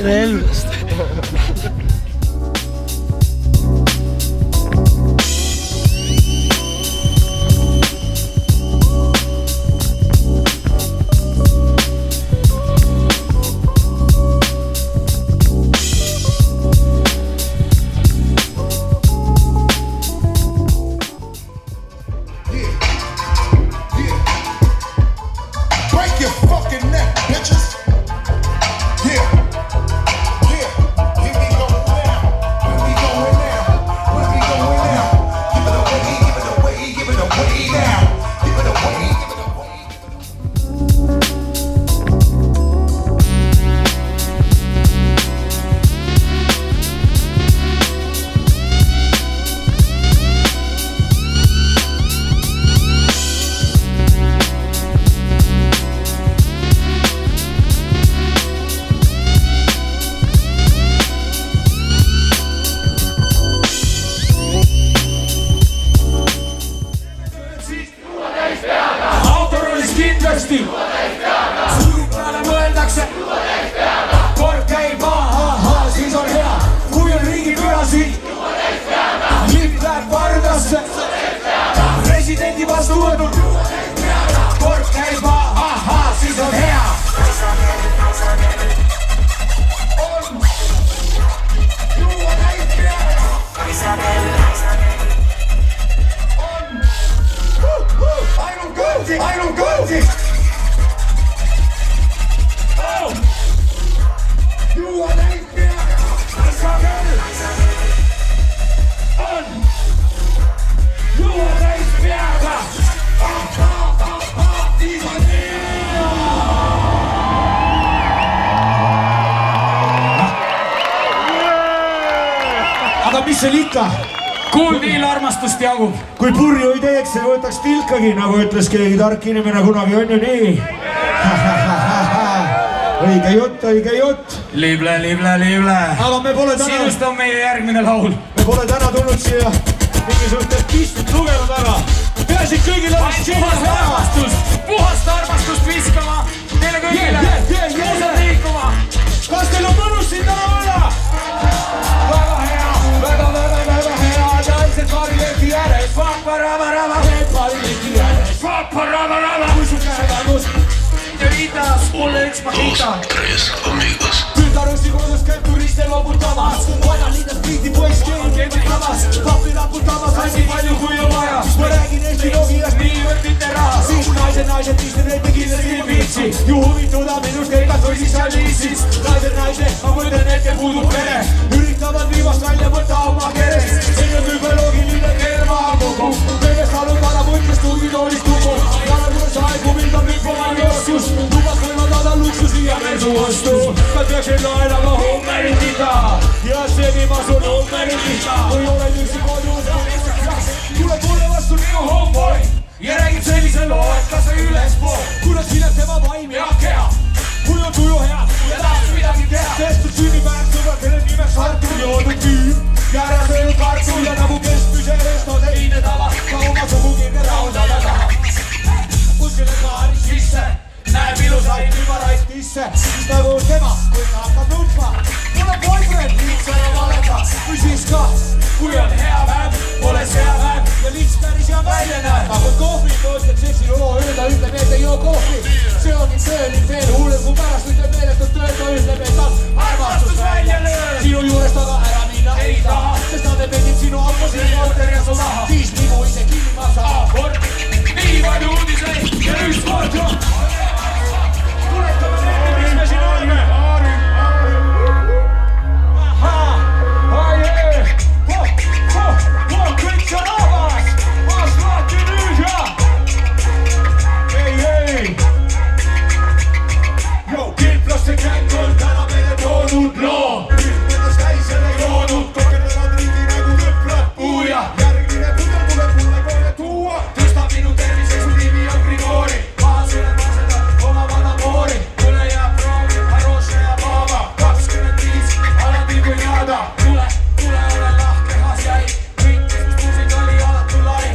Elvest. Break your fucking neck, bitches. Yeah. mis seal ikka? Kuuldiil armastust jagub. Kui purju ei teeks, ei võtaks tilkagi, nagu ütles keegi tark inimene kunagi, on ju nii? Õige jutt. Lible. Aga me pole täna... Sinust on meie järgmine laul. Me pole täna tulnud siia mingisugust pistit lugenud väga. Peasid kõigile puhast armastust viskama. Teile kõigile. Kuusad liikuma. Kas teil on mõnus siin täna olla? Väga hea. Naised parileti ääres. Vaparava. Kui su käega kus. Vitas, mulle üks mahita. Püütarusti kodus käib turiste loputamas. Vajan liidas piiti poiss keegi tamas. Pappi raputamas, asi palju kui on vaja. Ma räägin Eesti logiast, niivõrd mitte rahas. Siis naised, piste neid kindlasti ei viitsi. Ju huvituda minust eigas või siis aliisis. Naised, ma mõtlen, et puudub pere. Üritavad viimast välja võtta oma keres. See on küll loogiline kerma kogu. Meelest halud vana mõttes tugitoolist tugu. Jalamuus aegu minna müüpomani oskus. Lubas võimaldada luksusi ja mersu vastu. Ka peaksin laenama hommerindida. Ja seni ma sun hommerindida. Kui olen üksi kodus. Tule vastu minu homeboy. Ja räägib sellise loo, et kas sa ülespool. Kuidas hineb tema vaim ja keha. Kui on tuju hea ja tahaks midagi teha. Sest sünnipäev sõbra, kelle nimeks Artur joodud tüüp. Ja ära söönud kartul ja nagu keskpüse resto teine tava. Ka oma sugukirge raudada taha. Kuskile kaaris sisse. Näeb ilusaid ümaraid tisse. Siis nagu tema, kui ta hakkab nutma. Mul on boyfriend, lihtsana valeta. Või siis ka, kui on hea päev, pole hea päev. Ja liits päris hea välja näeb. Aga kohvi tootjad seksin loo öelda, ütleb, et ei joo kohvi. See ongi tööling veel hullem, kui pärast ütleb meeletult tööta, ütleb, et on armastus välja lööb. Sinu juurest aga ära minna ei taha. Sest nad petib sinu autosid, korter ja su maha. Siis nimu ise kinni massa. Abort, nii palju uudiseid ja üks kord jo. Tuletame meelde, mis me siin oleme. Kõik see rahvas, maas lahti nüüd ja. Ei. Kilplaste känd on täna meile toonud loo. Ühtmenas käisel ei joonud, kokerdavad riigi nagu tõplad puuja. Järgmine pudel tuleb mulle kohe tuua. Tõsta minu terviseks, su nimi on Grigori. Maha sulle maseda oma vana moori. Tule ja proovi, Haroše ja Baba. 25, alati kui jääda. Tule, ole lahke, has jäi. Kõik, kes mis muusik oli alatu lai.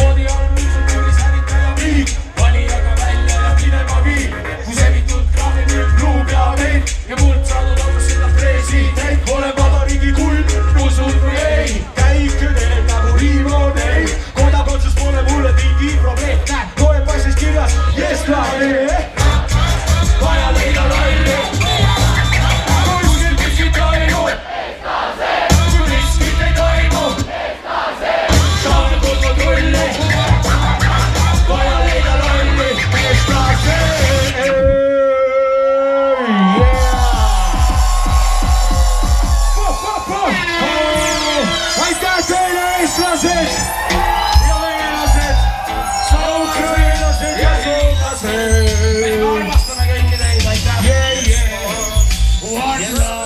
Voodi on nüüdsel tuuris hävitaja viib. Vali aga välja ja minema viib. Kui sevitud krahvi müüb luub ja teid. Ja mult saadud olnud seda president. Olen vabariigi kull, usud või ei. Käike teeb nagu Riivo teid. Kodakondsus pole mulle mingi probleem. Näed, loe passis kirjas, yes lahe. Vaja leida laine. Kuskil miskit toimu. Kui miskit ei toimu. Saame kodnud rulli. Vaja leida laine. Aitäh teile, eestlased ja venelased, ukrainlased ja soomlased. Me armastame kõiki teid, aitäh. One love.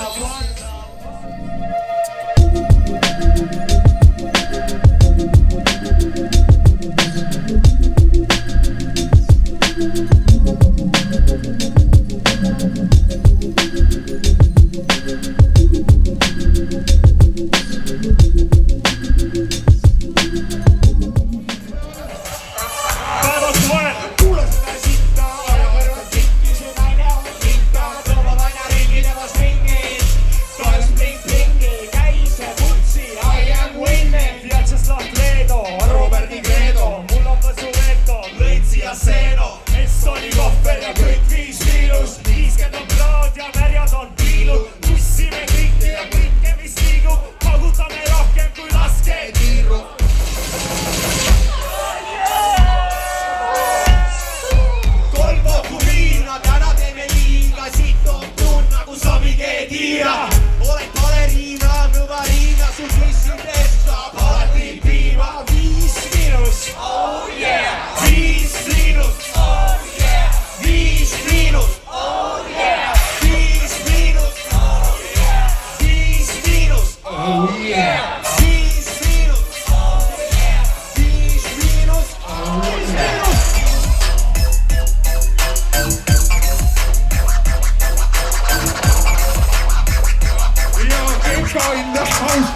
in the house.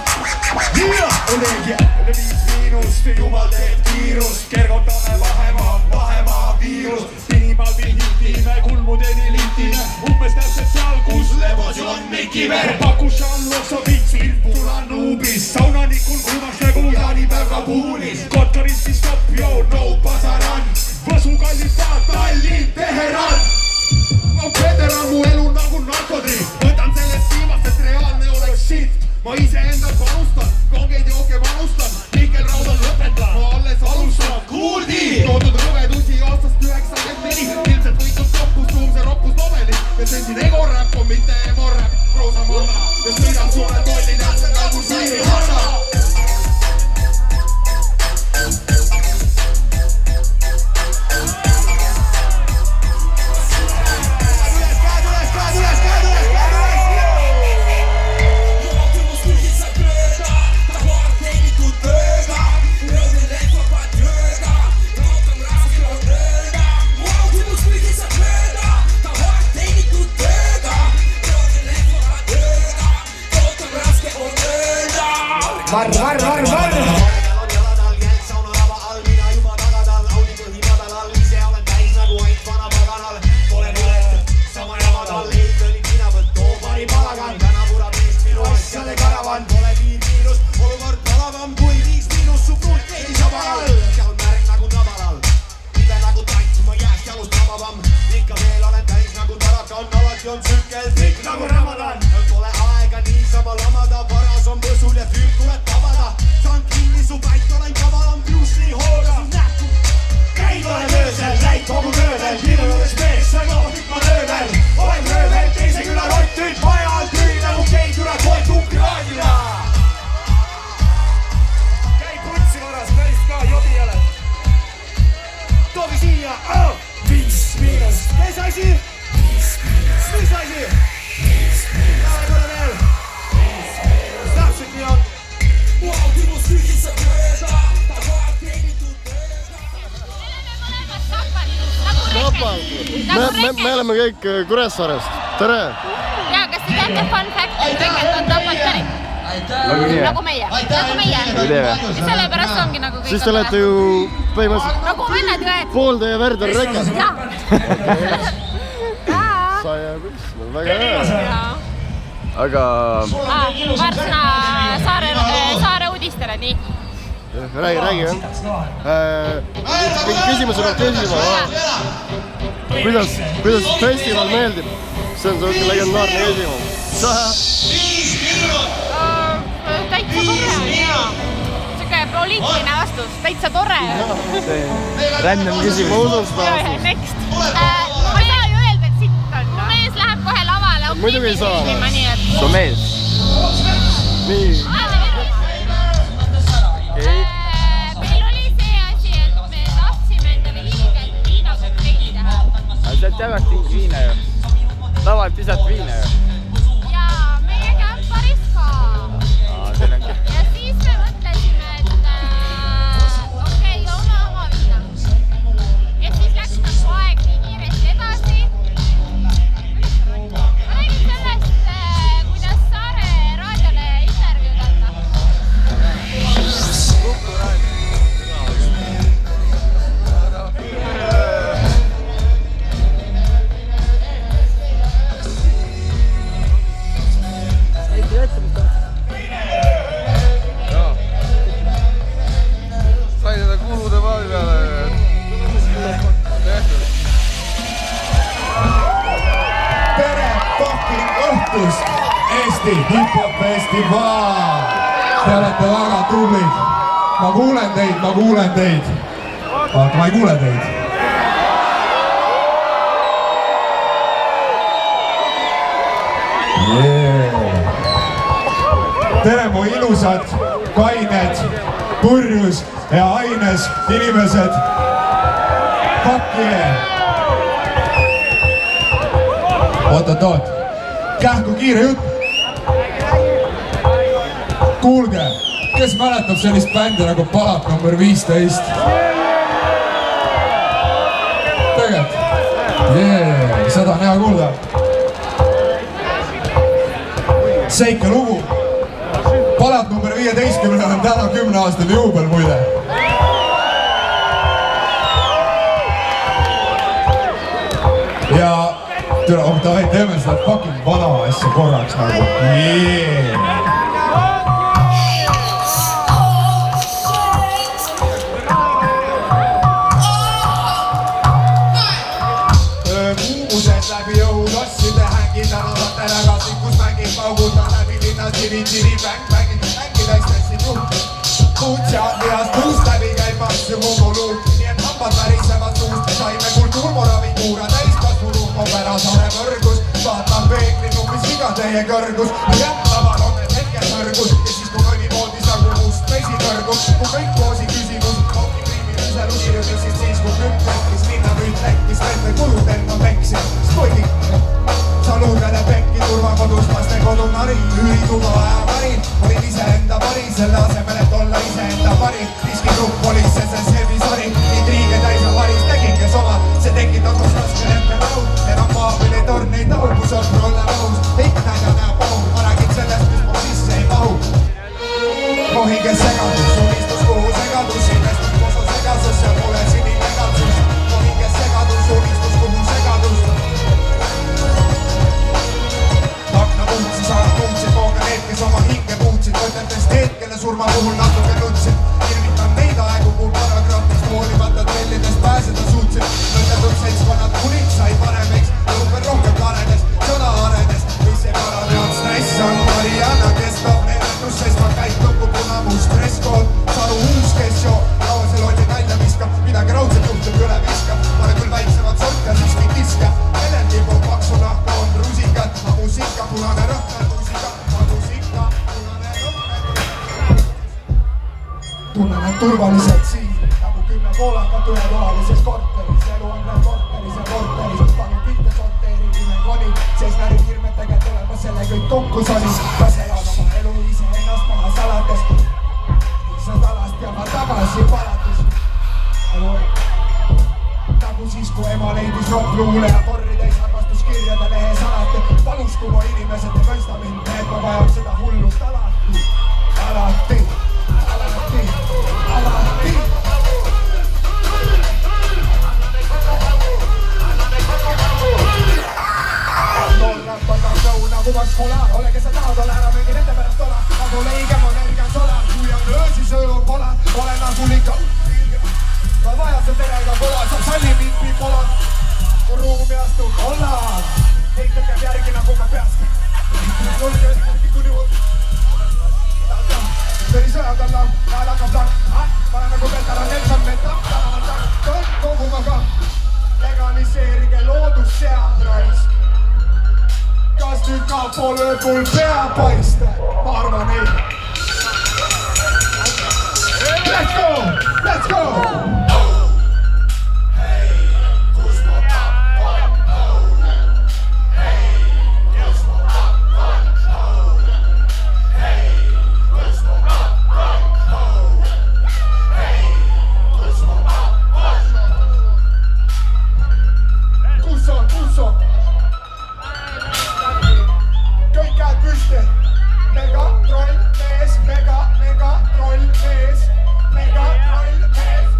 Energia, 5 ja jumal teeb kiirust, kergotame vahemaa viirust. Minimal vihitime, kulmudeni lintime, umbes täpselt seal, kus levos on Mikiver. Paku Shanloksa vits, Vilpula nuubis, saunanikul kuumas nagu jaanipäev Kabulis. Kotkariski stop, yo, no pasaran, Võsu kallifaat, Tallinn, Teheran. On veteran mu elu nagu narkotriip, võtan sellest viimastest reaalne oleks shit. Ma ise endal panustan, kongeid jooke manustan, Mikkel Rauda lõpetan, ma alles alustan. Kuuldi! Toodud rõvedusi aastast 94, ilmselt võitud toppus, tuumse roppus novelis. Ja sensin ego räpp on mitte emo räpp, proosa manna. Ja sõidan suure tolli tähtsel nagu Siiri Hanna. Var. On sykkel pikk nagu Ramadan. Pole aega niisama lamada, varas on võsul ja tüüp tuleb tabada. Saan kinni su paik, olen kavalam Bruce Lee hooga. Käid olen öösel, läid kogu möödel, minu juures mees, sa kohvik ma löövel. Olen röövel, teise küla rott, nüüd maja all tüü nagu keidura koet Ukraina. Käi putsi varas, päris ka jobi oled. Toogi siia, 5 miinust, kes asi? Mis asi? Lähe korra veel. Täpselt nii on. Me oleme kõik Kuressaarest. Tere! Jaa, kas te teate fun fact, et tegelikult on Tapalt pärit? Nagu meie. Ja sellepärast ongi nagu kõik. Siis te olete ju põhimõtteliselt nagu vennad õed. Pool teie verd on rekkas. Jaa. Väga hea. Aga... Paar sõna Saare uudistele, nii. Räägi, jah. Küsimuse pealt küsima. Kuidas festival meeldib? See on suhke legendaarne küsimus. Täitsa tore on, jaa. Siuke poliitiline vastus, täitsa tore. Random küsimus. Ma usun seda. Next. Ma ei saa ju öelda, et sitt on. Mu mees läheb kohe lavale. Muidugi ei saa. Su mees? Nii. Meil oli see asi, et me tahtsime endale ilgelt viinakokteili teha. Aga sa teavad tingi viina ju. Lavalt visat viina ju. Jaa, meiega on päris ka. Ja siis me mõtlesime, et okei, oma viina. Ja siis läks nagu aeg nii kiiresti edasi. Ma räägin sellest, kuidas Saare raadiole intervjuud anda. Sai seda kuuluda paari peale. Tere fucking õhtust, Eesti hip-hop festival. Te olete väga tublid. Ma kuulen teid. Vaata, ma ei kuule teid. Tere mu ilusad, kained, purjus ja aines inimesed. Fuck yeah! Oot. Kähku kiire jutt. Kuulge, kes mäletab sellist bändi nagu Palat number 15? Tegelikult. Seda on hea kuulda. Seike lugu. Palat number 15 on täna 10-aastane juubel muide. Ja davai, teeme seda fucking vana asja korraks nagu. Kuumused läbi õhu losside hängid tänavatel ägasid, kus mängid paugutan läbi linnas tiri-tiri bäng-bängid. Ängid stressid juht, kuutsia lihast luust läbi käib maksimum luud. Nii et hambad värisevad suust, saime kultuurmoravi kuura täiskasvunu opera saare võrgus. Vaatan peegli numbis iga teie kõrgus, jättaval on need hetkel kõrgus. Ja siis kui mõni moodis nagu must vesi kõrgus, kui kõik koosi küsimus, ongi kriimimise lusirümisid siis kui kümp tekkis, linna nüüd tekkis, nende kuludel ma peksin. Spoiling, salurgade pekki turvakodus, laste kodu nari, üürituba aja marin. Olin iseenda parin, selle asemel, et olla iseenda parin. Riskigrupp oli see seebisari, intriige täisa varis, tegin kes oma, see tekitab kus raske nende raud. Enam maapilli torn ei tahu, kus on rolle mahus. Ikka näida näeb pahu, ma räägin sellest, mis mu sisse ei mahu. Kohige segadus, unistus kuhu segadus, ilmestus kosa segasus ja pole sinilegalsus. Kohige segadus, unistus kuhu segadus. Akna muutsi, saad muutsid, mooga need, kes oma hinge muutsid. Mõtletes need, kelle surma puhul natuke nutsid. Irvitan neid aegu, kuul paragraafist hoolimata trellidest pääseda suutsid. Mõtletud seltskonnad kunid sai paremeks, lõupen rohkem larenes, sõna arenes. Mis ei parane on stress, on Mariana, kes toob neevetus, sest ma käitub kui puna mu stresskood. Saru uus, kes joo, lauasel oli nalja viskab, midagi raudselt juhtub üle viskab. Ma olen küll väiksemad sorte, siis mind iska. Kellelgi mu paksu nahka on rusikad, ma muusika, punane rõhkel muusika, ma muusika, punane rõhkel. Tunnen end turvaliselt siin, nagu 10 koolakat ühetoalises korteris. Elu on veel korteris ja korteris, pannud pihte sorteeri, viime koni. Sees närib hirmetega, et olen ma selle kõik kokku sanis. Kas elan oma elu ise ennast maha salates. Lihtsalt alast ja ma tagasi palates. Nagu siis, kui ema leidis rockluule ja korrides armastuskirjade lehes alati. Palus, kui mu inimesed ei mõista mind, et ma vajan seda hullust alati. Alati, alati, alati. Nool rappaga nõu nagu vaskola, ole kes sa tahad, ole ära mingi nende pärast ola. Nagu leigem on energias ola, kui on öö, siis öö on pola. Ole nagu liiga ma vajan see terega kola, saab salli mitmi pola. Kui ruumi astub olla, heitab käib järgi nagu ma peast. Julge ühtki kuni võt. Veri sõjad alla, hääl hakkab lang. Pane nagu veteran Nelson Metab, tänan tang. Kogu ma ka legaliseerige loodussead raisk. Kas nüüd kapo lööb mul pea paiste? Ma arvan ei. Let's go! Let's go! Kõik käed püsti. Mega troll mees, mega troll mees. Mega troll mees,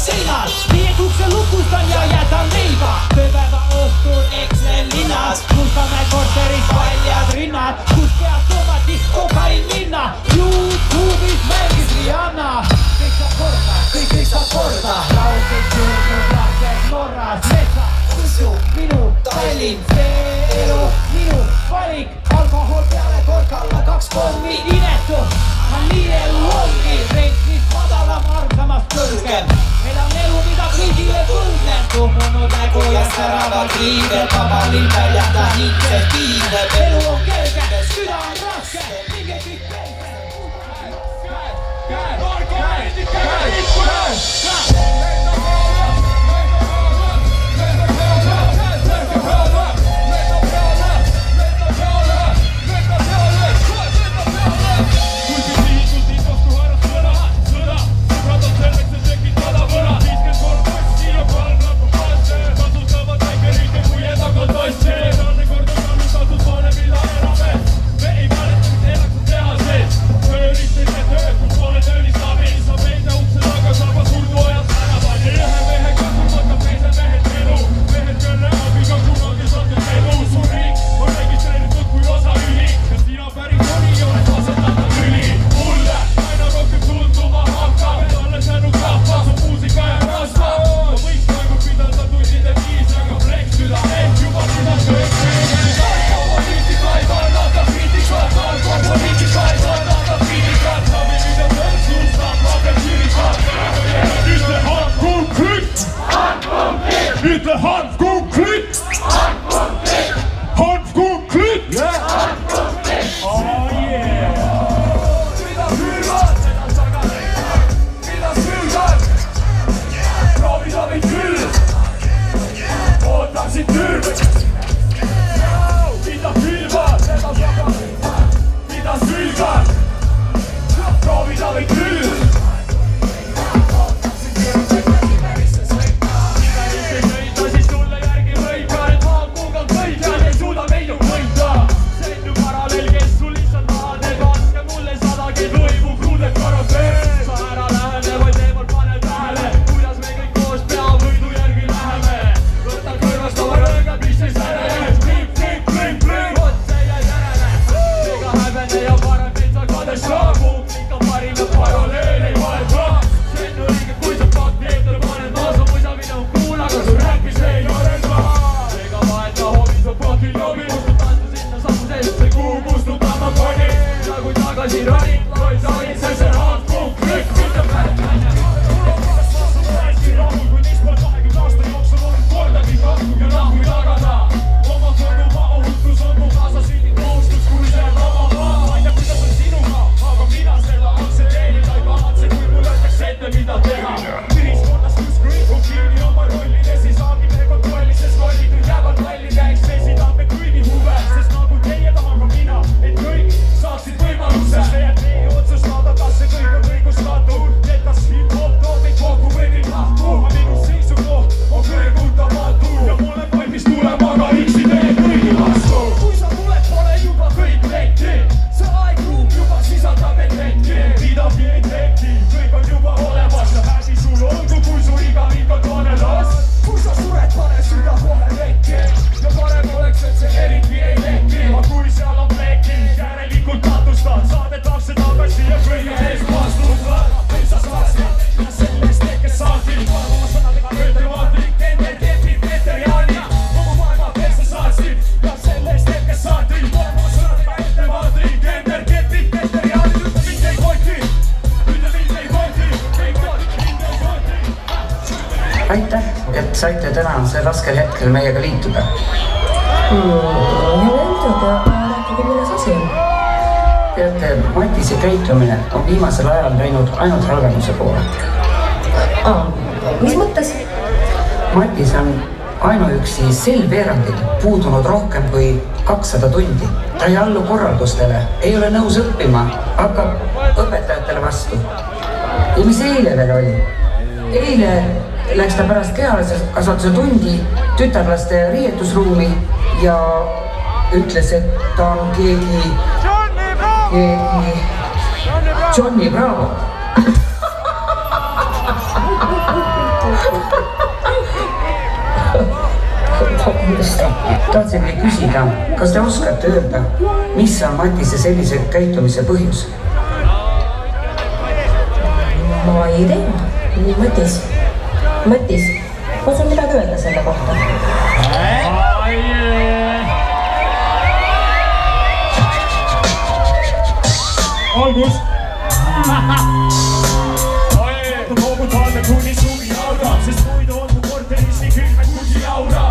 seinal. Viien ukse lukustan ja jätän leiva. Tööpäeva õhtul Excel linnas. Mustame korteris paljad rinnad. Kus pead tomati kokain minna. YouTube'is mängis Rihanna. Kõik saab korda. Laused juurdud lahked Norras. Metsa, Kusu, minu Tallinn. See elu, minu valik. Alkohol peale korkalla 2 pommi. Inetu, ma nii elu ongi. Rentnis madalam, armsamast kõrgem. Meil on elu, mida kõigile võlgnen. Tuhmunud nägu ja säravad riided. Vabalil väljata hinge piineb. Elu on kerge, süda on raske. Minge kõik aitäh, et saite tänasel raskel hetkel meiega liituda. Rääkige, milles asi on? Teate, Matise käitumine on viimasel ajal läinud ainult halvemuse poole. Mis mõttes? Matis on ainuüksi sel veerandil puudunud rohkem kui 200 tundi. Ta ei allu korraldustele, ei ole nõus õppima, hakkab õpetajatele vastu. Ja mis eile veel oli? Eile läks ta pärast kehalise kasvatuse tundi tütarlaste riietusruumi ja ütles, et ta on keegi Johnny Bravo. tahtsingi küsida, kas te oskate öelda, mis on Matise sellise käitumise põhjus? Ma ei tea. Matis, ma saan midagi öelda selle kohta. Algus! Kogu talve kuni suvi aura, sest muid on mu korteris nii külmed kusi aura.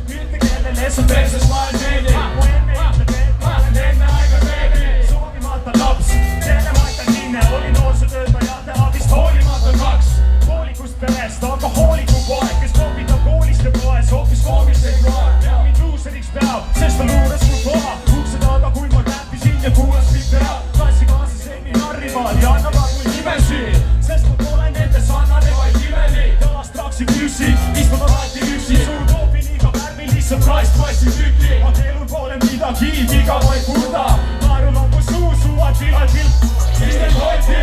Ütle kellele su perses maailm meeli, mu enne ütleb, et ma olen enne aega reedi. Soovimata laps, tegemata ninne, oli noorsootöötajate abist hoolimata kaks. Hoolikust perest, aga hooliku poeg, kes kopitab koolist ja poes, hoopis koomilseid loed. Mind luuseriks peab, sest ta luuras mul koha, ukse taga kui ma räppisin ja kuulas mind peab. Klassikaasa seminarimaal ja annavad mul nimesi, sest ma pole nende sannane vaid imeli. Jalast traksin küsi, istun alati üksi, suur toopin iga värvi lihtsalt kraist passi tükki. Aga elul pole midagi, viga ma ei kurda, naerul on mu suuad vilad. Mis teil hoiti?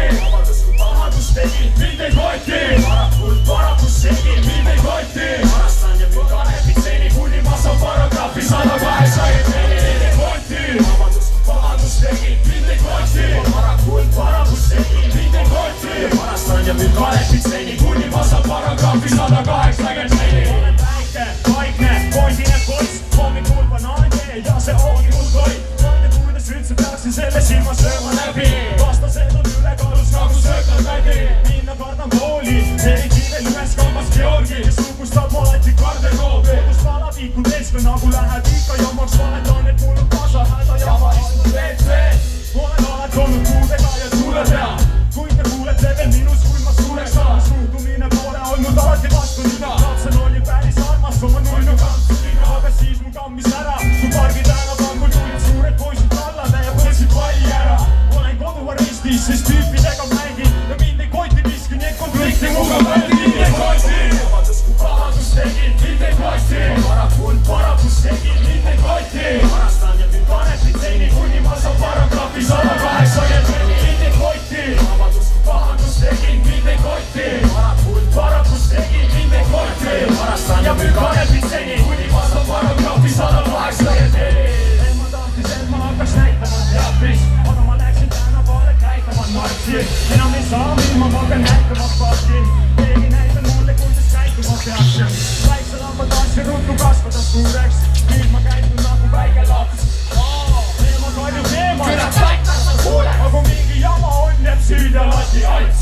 Pahandus tegi, mind ei koti. Parakus segi, mind ei koti. Varastan ja müün kanepid seni, kuni ma saan paragrahvi 184. Mind ei koti. Pahandus tegi, mind ei koti. Parakus segi, mind ei koti. Varastan ja müün kanepid seni, kuni ma saan paragrahvi 184. Olen väike, vaikne, pointine kots, hommikul banaanitee ja see ongi mul toit. Kuidas üldse peaksin selle silma sööma läbi? Vastased on ülekaalus nagu sööklad läbi. Minna kardan kooli, eriti veel ühes kambas Georgi, kes lugustab alati garderoobi. Kus valaviikul teisme nagu lähed ikka jamaks, valetan, et mul on kaasa häda ja ma istun WC. Olen alati olnud kuudega ja suure pea, kuid te kuulete veel minus, kui ma suureks saan. Suhtumine pole olnud alati vastu nina, lapsen oli päris armas oma nullu kantsulina, aga siis mul kammis ära, kui pargi tänaval mul tulid suured poisid kallale ja võtsid palli ära. Olen koduarestis, sest tüüpidega mängin ja mind ei koti miski, nii et konflikti muga väldi. Mind ei koti, vabandus kui pahandus tegin, mind ei koti. Parakus tegin, mind ei koti. Varastan ja müün kanepid seni, kuni ma saan paragrahvi 184. Mind ei koti, vabandus kui pahandus tegin, mind ei koti. Parakus tegin, mind ei koti. Varastan ja müün kanepid seni, kuni ma saan paragrahvi 184. Ma tahtis, et ma hakkaks näitama teatris, aga ma läksin tänavale käitama nartsi. Enam ei saa ilma, ma pean näitama pakki. Keegi näitab mulle, kuidas käituma peaks. Väiksel ma tahtsin ruttu kasvada suureks, nüüd ma käitun nagu väike laps. Teema kalju teema, aga mingi jama on, jääb süüd ja lati ants.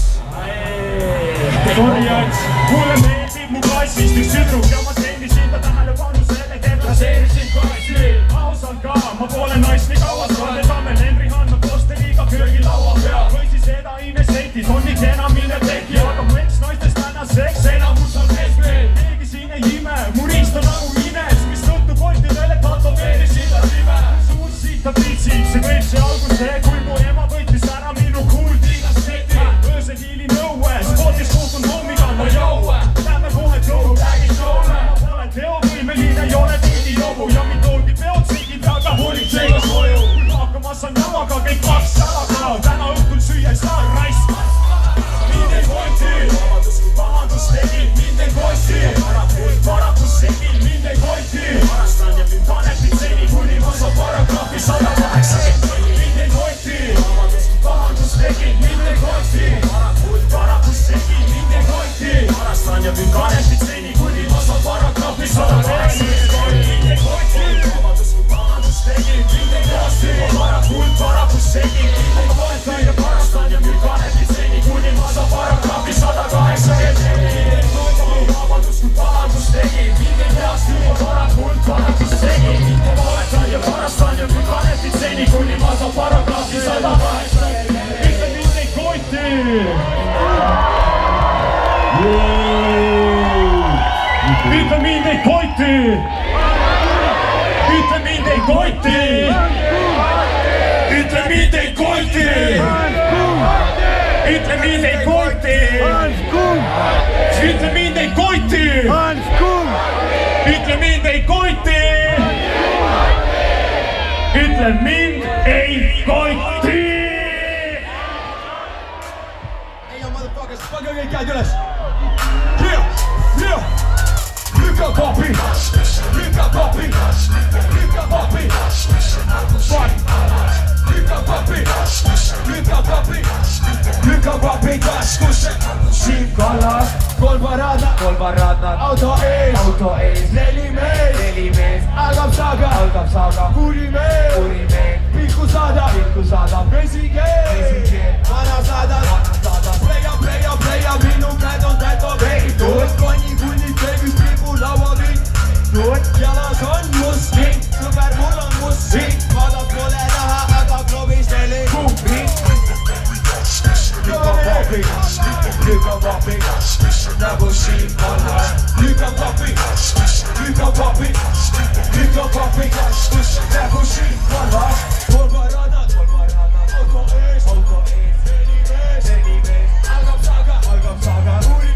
Sorry ants, mulle meeldib mu klassist üks tüdruk ja ma teenisin ta tähelepanu selle, deplaseerisin klassi. Ausalt ka, ma pole naist nii kaua saanud, saame Henri Hanna posteriga köögilaua peal. Või siis eda ineseitis, on nii kena mine tegi, aga mu eks naistest tänaseks enamus on lesbeen. Keegi siin ei ime, mu riist on nagu ines, mis tõttu kontidele tatoveerisin ta nime. Suur siita pitsib, see võib see alguse, kui mu ema võttis ära minu kuuldiga seti. Öösel hiilin õue, spordis kohtun hommiga, no jõue. Lähme kohe kloru, räägi shoole. Ma pole teovõimeline, ei ole tiidi jobu ja mind toodi peod sigid taga politseiga koju. Kui hakkama saan jamaga, kõik kaks salaga, täna õhtul süüa ei saa raisk. Mind ei koti, vabandus kui pahandus tegin, mind ei koti. Parakus tegin, mind ei koti. Varastan ja müün kanepid seni, kuni ma saan paragrahvi 184. Mind ei koti, vabandus kui pahandus tegin, mind ei koti. Parakus tegin, mind ei koti. Varastan ja müün kanepid seni, kuni ma saan paragrahvi 184. Mind ei koti, vabandus kui pahandus tegin, mind ei koti. Parakus tegin, mind ei koti. Varastan ja müün kanepid seni, kuni ma saan paragrahvi 184. Vabandus kui pahandus tegin, mind ei koti. Parakus tegin, mind ei koti. Ja varastan ja müün kanepid seni, kuni ma saan paragrahvi 184. Ütle mind ei koti. Ütle mind ei koti. Ütle mind ei koti. Ütle mind ei koti. Ütle mind ei koti. Ütle mind ei koti. Ütle mind ei koti. Ütle mind ei koti. Hey yo motherfuckers, pange kõik käed üles. lükka papi, lükka papi, lükka papi, lükka papi, lükka papi, lükka papi taskusse. Siim Kallas, kolmparada, auto ees, neli mees, algab saaga, kuri mees, pilku saada, vesikeel, vana saada, playa, minu käed on tätoveeritud, konni kunnid teegis tribu lauavind, jalas on must ring, sõber mul on must ring, vaadab pole raha, aga klubis teli kumbring. Lükka papi, nagu Siim Kallas, lükka papi, lükka papi, lükka papi, nagu Siim Kallas, kolmparada, auto ees, neli mees, algab saaga, kuri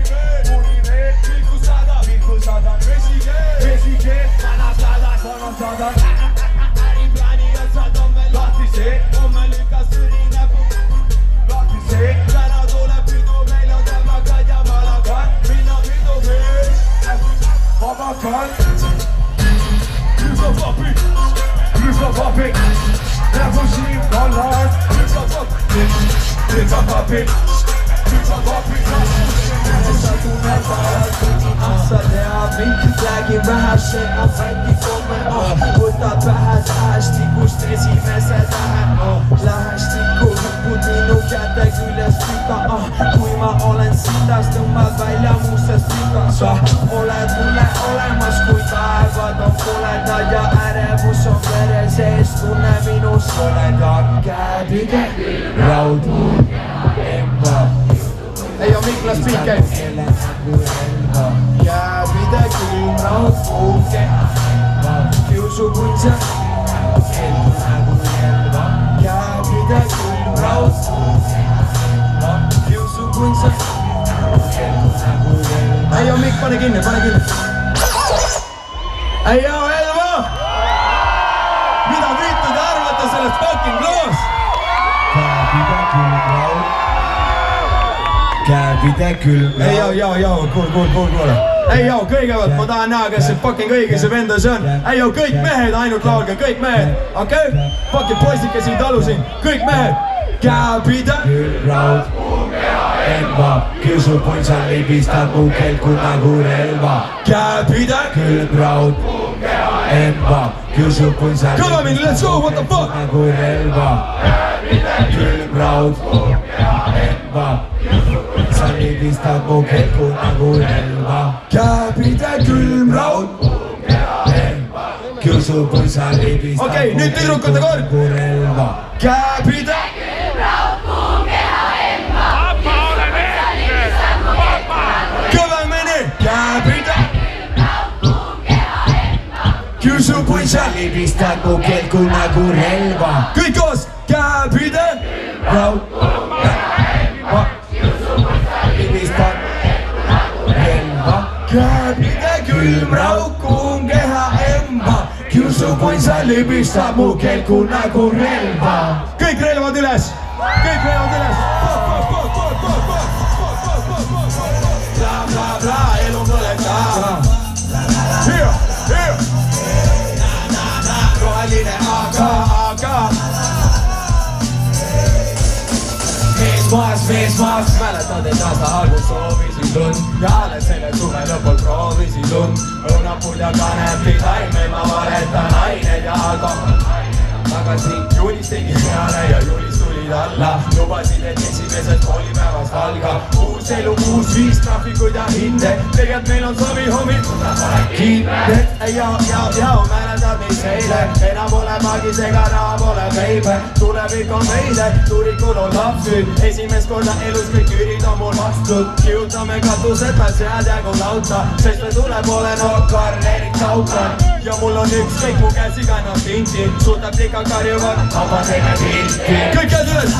mees, pilku saada, vesikeel, vana saada, äriplaani otsad on veel lahtised, homme lükkas sõri näpu lahtised, täna tuleb pidu, meil on tõmbakad ja malakad, minna pidu mees, vabakad. Lükka papi, nagu Siim Kallas, lükka papi, sa tunned vajad, sa tead mind, räägin vähesed, ma fändi komme, võtad vähe tähestikust esimese tähe, lähestikku hüppud minu käte küljes pika, kui ma olen sitas, tõmbad välja mustest pika, sa oled mulle olemas, kui päevad on koledad ja ärevus on vere sees, tunne minus oled käepide, raud, emba. Ei oo Miklas Pikke. Käepide külm raud puhke, kiusukunse, käepide külm raud puhke, kiusukunse. Ei oo Mikk, pane kinni. Ei oo Elva! Mida võite te arvata sellest fucking loos? Käepide külm raud. Käepide külm. Ei joo, kuule. Ei joo, kõigepealt ma tahan näha, kes see fucking õige see venda see on. Ei joo, kõik mehed ainult laulge, kõik mehed. Okei? Fucking poisike siin talusin, kõik mehed. Käepide külm raud. Emba, kiusupunsa libistab mu kelku nagu relva. Käepide külm raud. Emba, kiusupunsa libistab mu kelku nagu relva. Külm raud. Emba, sa libistab mu kelku nagu relva. Käepide külm raud. Emba, kiusupunsa libistab mu kelku nagu relva. Käepide külm raud, kuum keha emba. Kõvemini! Käepide külm raud, kuum keha emba. Kiusupunsa libistab mu kelku nagu relva. Kõik koos! Käepide külm raud, kuum keha emba. Libistab relva. Käepide külm raud, kuum keha emba. Kiusupunsa libistab mu kelku nagu relva. Kõik relvad üles! Kõik relvad üles! Bla bla bla, elu põletab. Roheline aga. Mees maas, mäletad, et aasta algul soovisin lund ja alles selle suve lõpul proovisin lund. Õunapuud ja kanepi taimel ma valetan ained ja alkohol. Tagasi juulis tegin peale ja juulis tulid alla. Lubasid, et esimesest koolipäevast algab uus elu, uus viis traafikud ja hinde. Tegelikult meil on sovi hommik, kindel. Jao, mäletad mis eile, enam pole magis ega raha pole veibe. Tulevik on veide, turikul on lapsyd. Esimest korda elus kõik üürid on mul vastud. Kihutame katused peal sead ja kui lauta, sest me tuleb olen Karl-Erik Saukan. Ja mul on ükskõik mu käes iganast tinti, suutab lika karjuvad, vaba teeme pilti. Kõik käed üles!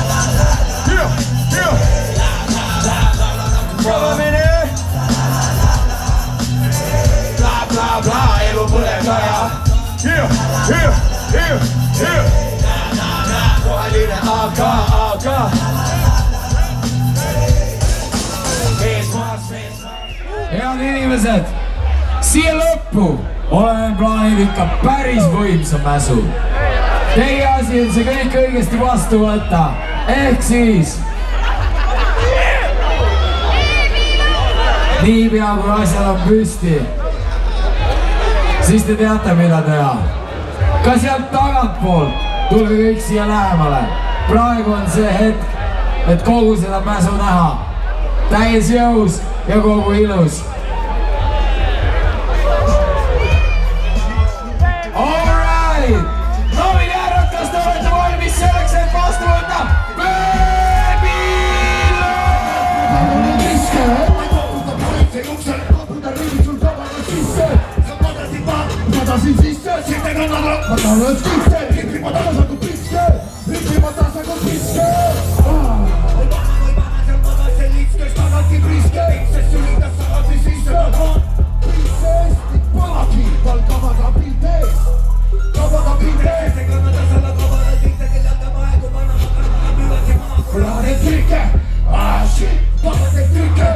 Kõvemini! Bla bla bla, elu põleb aja. Roheline aga. Mees maas. Head inimesed, siia lõppu olen plaaninud ikka päris võimsa mäsu. Teie asi on see kõik õigesti vastu võtta. Ehk siis niipea kui asjad on püsti, siis te teate, mida teha. Ka sealt tagantpoolt tulge kõik siia lähemale. Praegu on see hetk, et kogu seda mäsu näha. Täies jõus ja kogu ilus. Alright! Daamid ja härrad, kas te olete valmis selleks, et vastu võtta? Baby Love! Kiske! Ma koputan politsei uksel, koputan riigid sul kabaga sisse. Sa madasin sisse, sitte kannada. Ma tahan skisse, ripima tasagu piske. Ripima tasagu piske. Tagasi priske, sest sülitas sagati sisse. Prinsest, palagi, tal kavaga piltees. Kavaga piltees. Se kannata selle kavale tikte, kellelta maegu panna makarnaga müüvasi maa. Kulade trikke, shit, pagade trikke.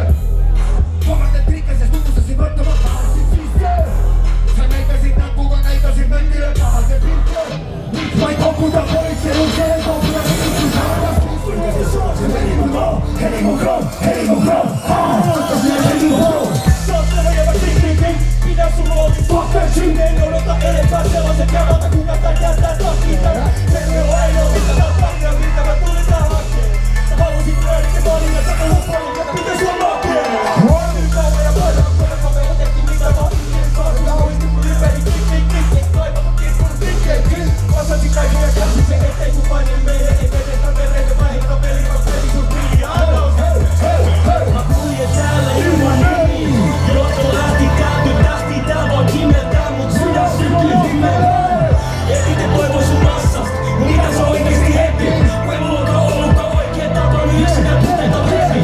Pagade trikke, sest tundustasin võttama tahasin sisse. Sa näitasid näpuga, näitasid möndile pahase pilke. Ma ei koputa politsei ukse, ei koputa riigid samas. Sulgesin soose, Helimokroom, Saatele võivad kõik, mida sul loodi pakker siin ei odota elepää sellaiset jagada, kuinka tää jättää takkitävä. Terve on ainoa, mitä tää parja yrittävät tuli tähäkin. Sä halusit myörikin valina, sä luppalit, että pitäis olla makea. Nyt kauan ja voidaan, koska me otettiin mitä vaattiin. Saarilla oisti kun lyperi, klik, kaipata klik. Vasasin kaikille käsi se ettei kun painin meille, ei vedetä verreitä vaihetta peli, vaan peli sun pili. Mä kuljen täällä ilman nimi. Johto lähti käyty tähti, tää voi kimeltää mut sydän sykkii himellä. Eniten toivon sun massasta, mitä sä oikeesti etit? Kun ei mulla ollutkaan oikein tapa, niin yksinä puteita repi.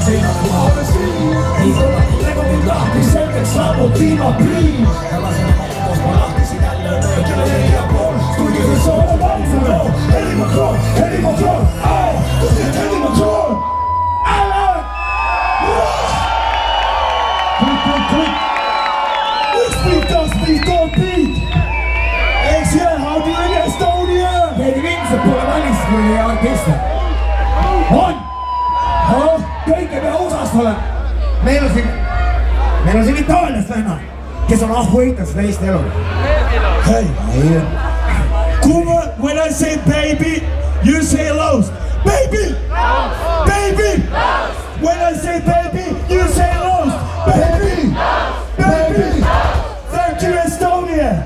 Siinä puhauden siinä, ei tota levotin lahti, selkeäks saaput viima priin. Tällaisena maltos mä lahtisin tällöin öökillä 4,5. Studiossa soida valsaro, Helimokroom, Helimokroom. Älä! Quick! Which beat does beat don't beat? Eks jää, how do you get Estonia? Teid ilmselt pole välismõni artiste. On! Kõike me osast oleme. Meil on siin Itaaliast venna, kes on ahvuitas Eesti elu. Hei! When I say baby, you say lost. Baby! Baby! When I say baby, you say lost. Baby! Baby! Thank you, Estonia!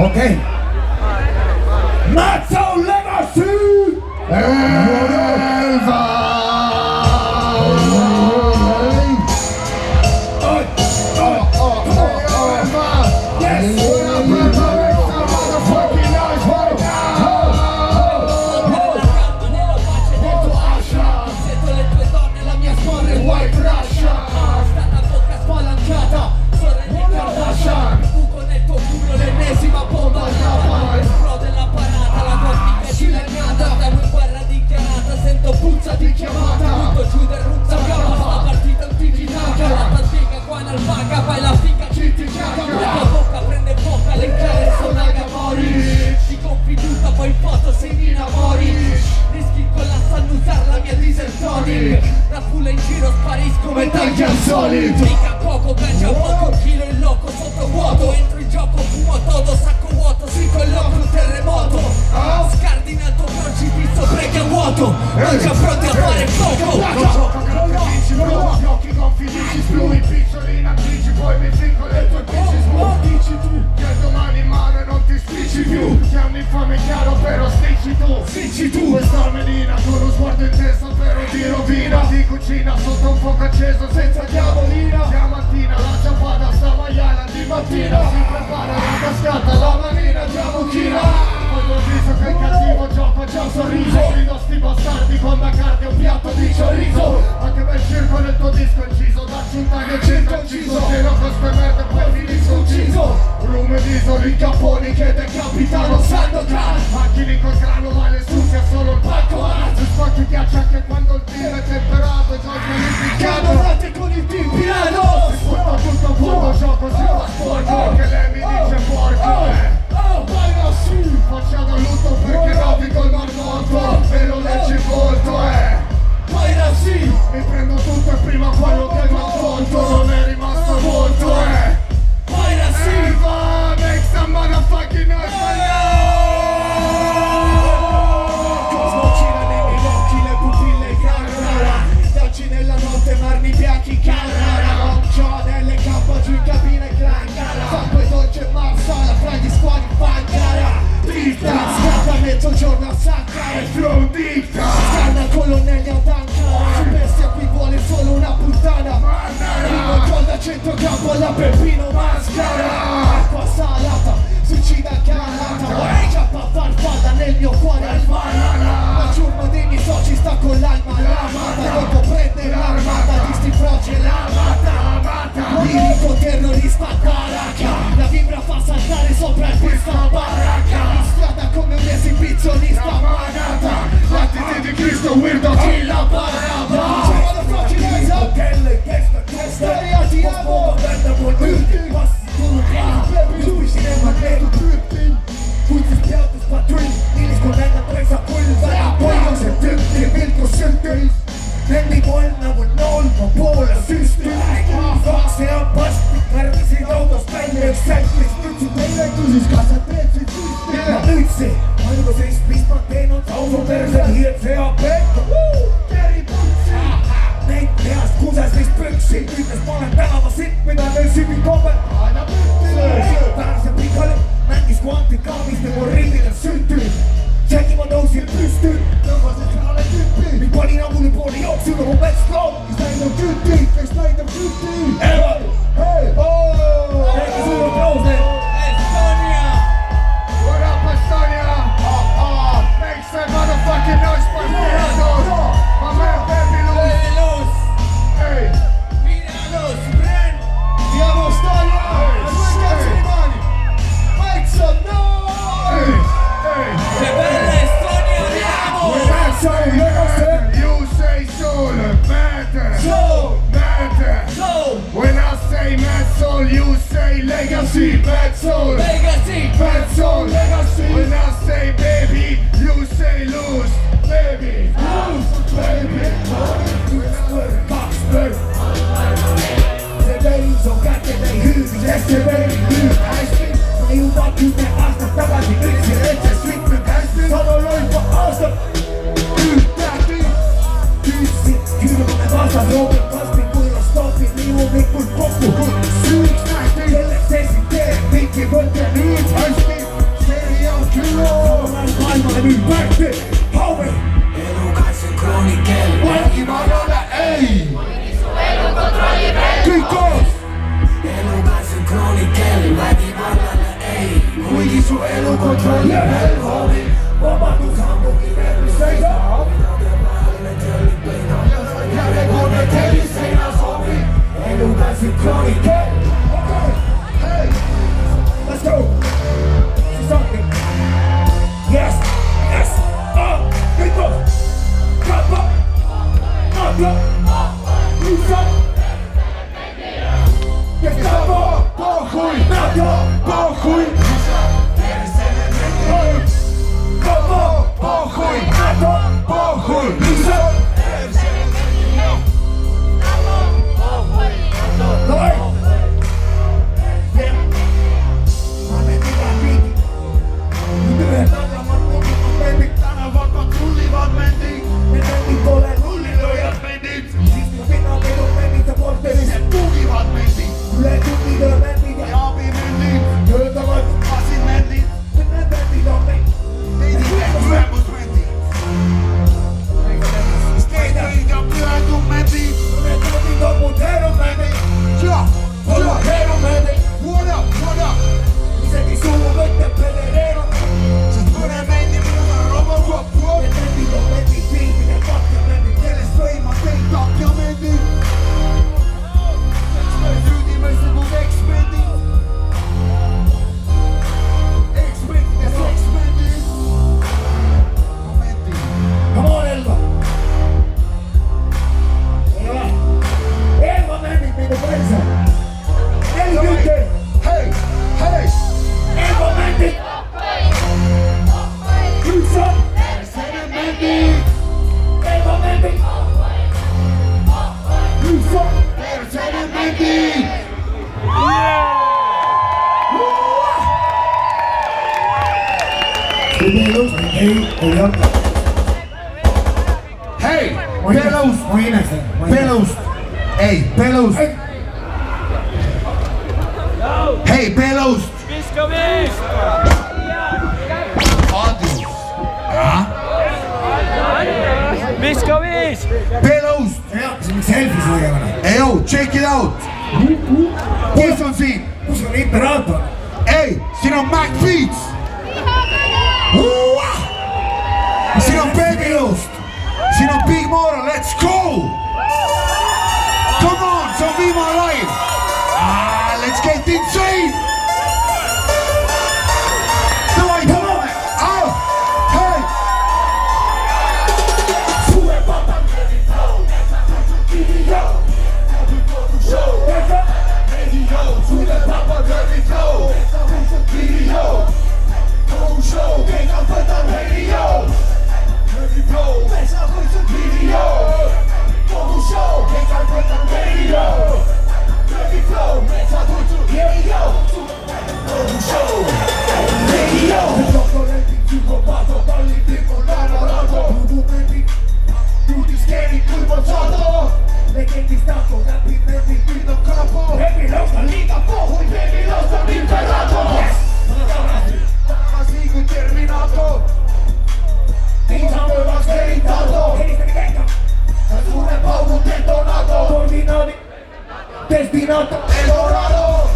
Okay. Not so legacy! Mica poco, pensa poco, un chilo in loco sotto vuoto. Entro in gioco, fumo todo, sacco vuoto. Si colloca un terremoto. Scardina il tuo crocifisso, prega vuoto. Non già pronti a fare fuoco. Non gioca che non capisci, no. Gli occhi confidici, splui, piccioli in anticipo. Poi mi finco le tue bici, dici tu che domani in mano e non ti spicci più. Che è un infame chiaro, però sticci tu. Questa menina con lo sguardo intenso, però di rovina. Di cucina sotto un fuoco acceso senza diavolina. Stamattina la ciapada sta maiala di mattina. Si prepara la cascata, la manina già mucchina. Poi col viso che il cattivo gioca già un sorriso. Rido sti bastardi con la carne e un piatto di chorizo. Anche per circo nel tuo disco inciso. Dacci un taglio circonciso. Tiro con ste merde e poi finisco ucciso. Rume viso, rincaponi che decapitano Sandokan. A chi li col grano vale succhia solo il palco. Si spacca che ghiaccia anche quando il team è temperato e giochi all'impiccato. Camerate con il team piano. Sfrutta tutto a fondo, gioco si va sporco. Che lei mi dice porco. Vai sì. Facciamo lutto perché navigo il mar morto. E lo leggi il volto, Vai sì. Mi prendo tutto e prima quello che mi ha tolto. Non è rimasto molto, Vai sì. Va, make some motherfucking noise. Nella notte marmi bianchi Carrara Occhio nelle campo giù in cabina e gran gara Fango e dolce e marsala fra gli squali fangara Dita Scappa mezzogiorno a saccare Flow dicta Scanna colonnelli ad Ankara Su bestia qui vuole solo una puttana Primo gol da centrocampo alla Peppino Mascara Acqua salata suicida calata Ciappa farfalla nel mio cuore almana L'aggiorno dei miei soci sta con l'alma lamata Dopo prende l'armata di sti froci l'amata Lirico terrorista baracca La vibra fa saltare sopra il questa baracca In strada come un esibizionista manata Battiti di Cristo, weirdo, chi la baraba C'è vado froci Lisa Hotel, testa, storia ti amo Verda buon ulti Passi tu, baby cinema, negro Putzi spiato, spatui Nilis con nena, presa, pulva Poi non se tenti, vilco, senti Nendi buona, buonol, ma pola, sisti Fase a pasti, carnisi d'auto, spende, excentri Stuzzi, bella, così scassa, trezzi, giusti Ma luzzi, quando sei spista, te non trovo per salire, se a becco Chiari puzzi Nente, scusa, sei spexi Qui te spaventava, sì, mi danno il simi come Ana butti Tarse piccole, metti squanti, capi, ste orribile, senti C'è chi dosi il pisti Non posso fare le tipi Mi poni in avuto i poli, occhi, uno con best slow Mi stai da tutti, che stai da tutti Hey, oh Che sono close Estonia What up, Estonia? Make some motherfucking noise, Pastianos. My man, Baby Luz. Hey. Miranos, Bren Diamo Estonia A due cazzo di mani Make some noise Che bella Estonia, andiamo You say soul, matter. Soul, matter. soul When I say mad soul, you say legacy, bad soul. Legacy, Bad soul, legacy. When I say baby, you say lose, baby. Lose, baby. Coxburg Se vedi giocate dai huvud Se vedi huvud Einstein Ma io va più che asta Stava di grisi e c'è street Einstein Sono lui po' asta Chiudo come basta Robin Cosby Cui lo stoppi Io mi col posto Sweet Einstein Delle stesse idee Picchi volte a lui Einstein Serial killer Sono mal palma le mie parte Hove Educazione croniche Guardi ma non è ehi Chicos Educazione croniche Guardi ma non è ehi Quindi su elo contro il level homie Mamma tu campo chi mi sei da Le come te li sei una zombie Educazione croniche Hey Let's go See something Yes Yes Chicos Kappa Kappa Lusa Gestapo Pochuj Na to Pochuj Hei, Pelust. Ei, Pelust. Hei, Pelust. Viska viis! Adrius. Ja? Viska viis! Pelust. Selfie suugemana. Ei joo, check it out. Kes on siin? Kus on Imperator? Ei, siin on Mac Beats. Siin on Baby Lust. Siin on Big Mora, let's go! Come on, see on viimane live! Let's get insane! Davai, tõmbame! Hei! Suure papa Destinato Eldorado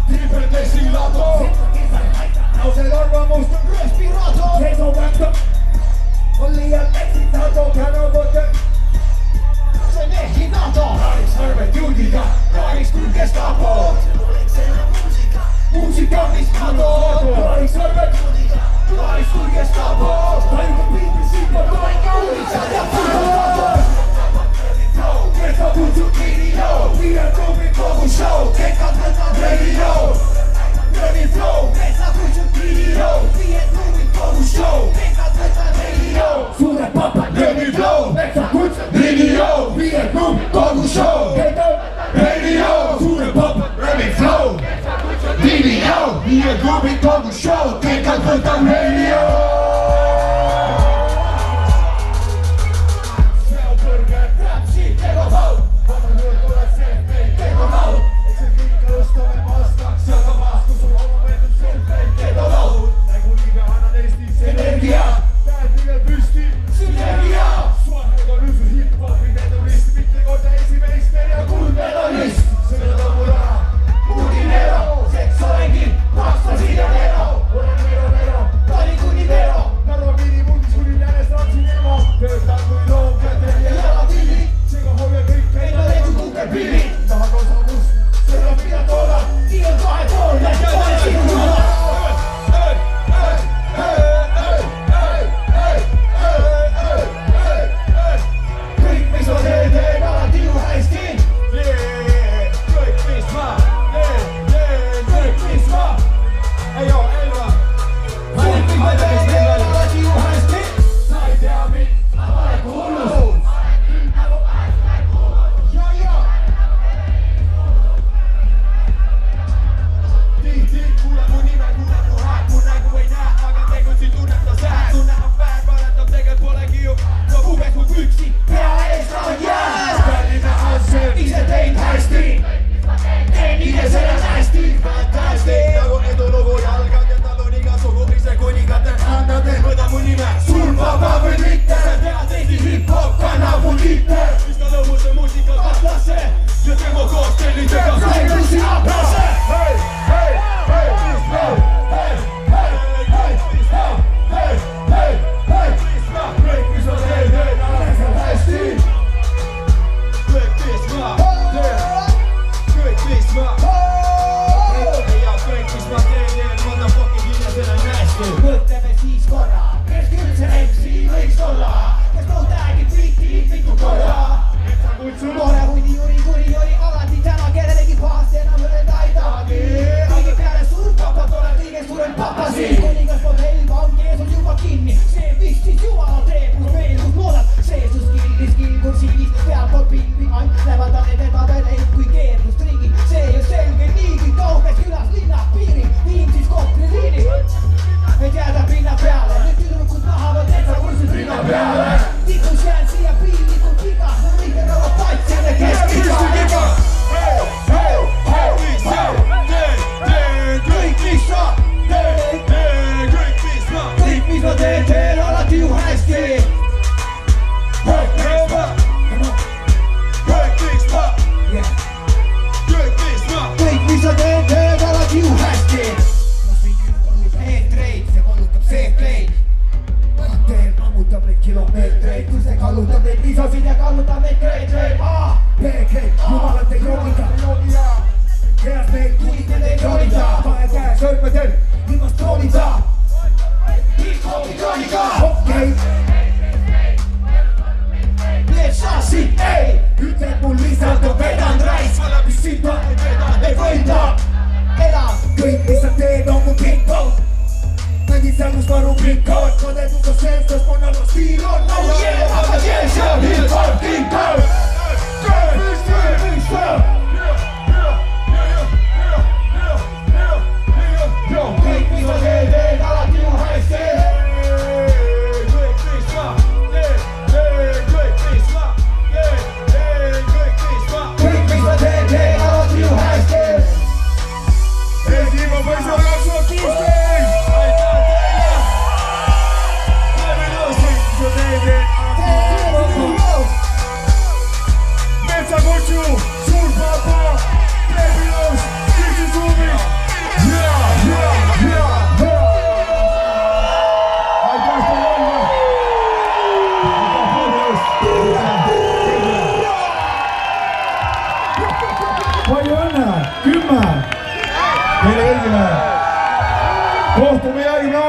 Triple destilato No se dormamos respirato Eso vector Follia excitato Piano bote Se necinato Raris serve giudica Raris tu gestapo Musica miscato Raris serve giudica Raris tu gestapo Stai con BBC per noi caudica di affuto Questa tutto video Via come poco show Che cantata radio Ready flow Questa tutto video Via come poco show Che cantata radio Sulle papa Ready flow Questa tutto video Via come poco show Radio Sulle papa Ready flow Video Via come poco show Che cantata radio Univero, sexo engin, pasta sidanero, ora nero, tali univero.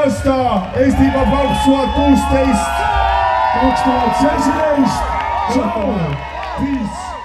aasta Eestimaa 2016, 2017. Tšau, peace.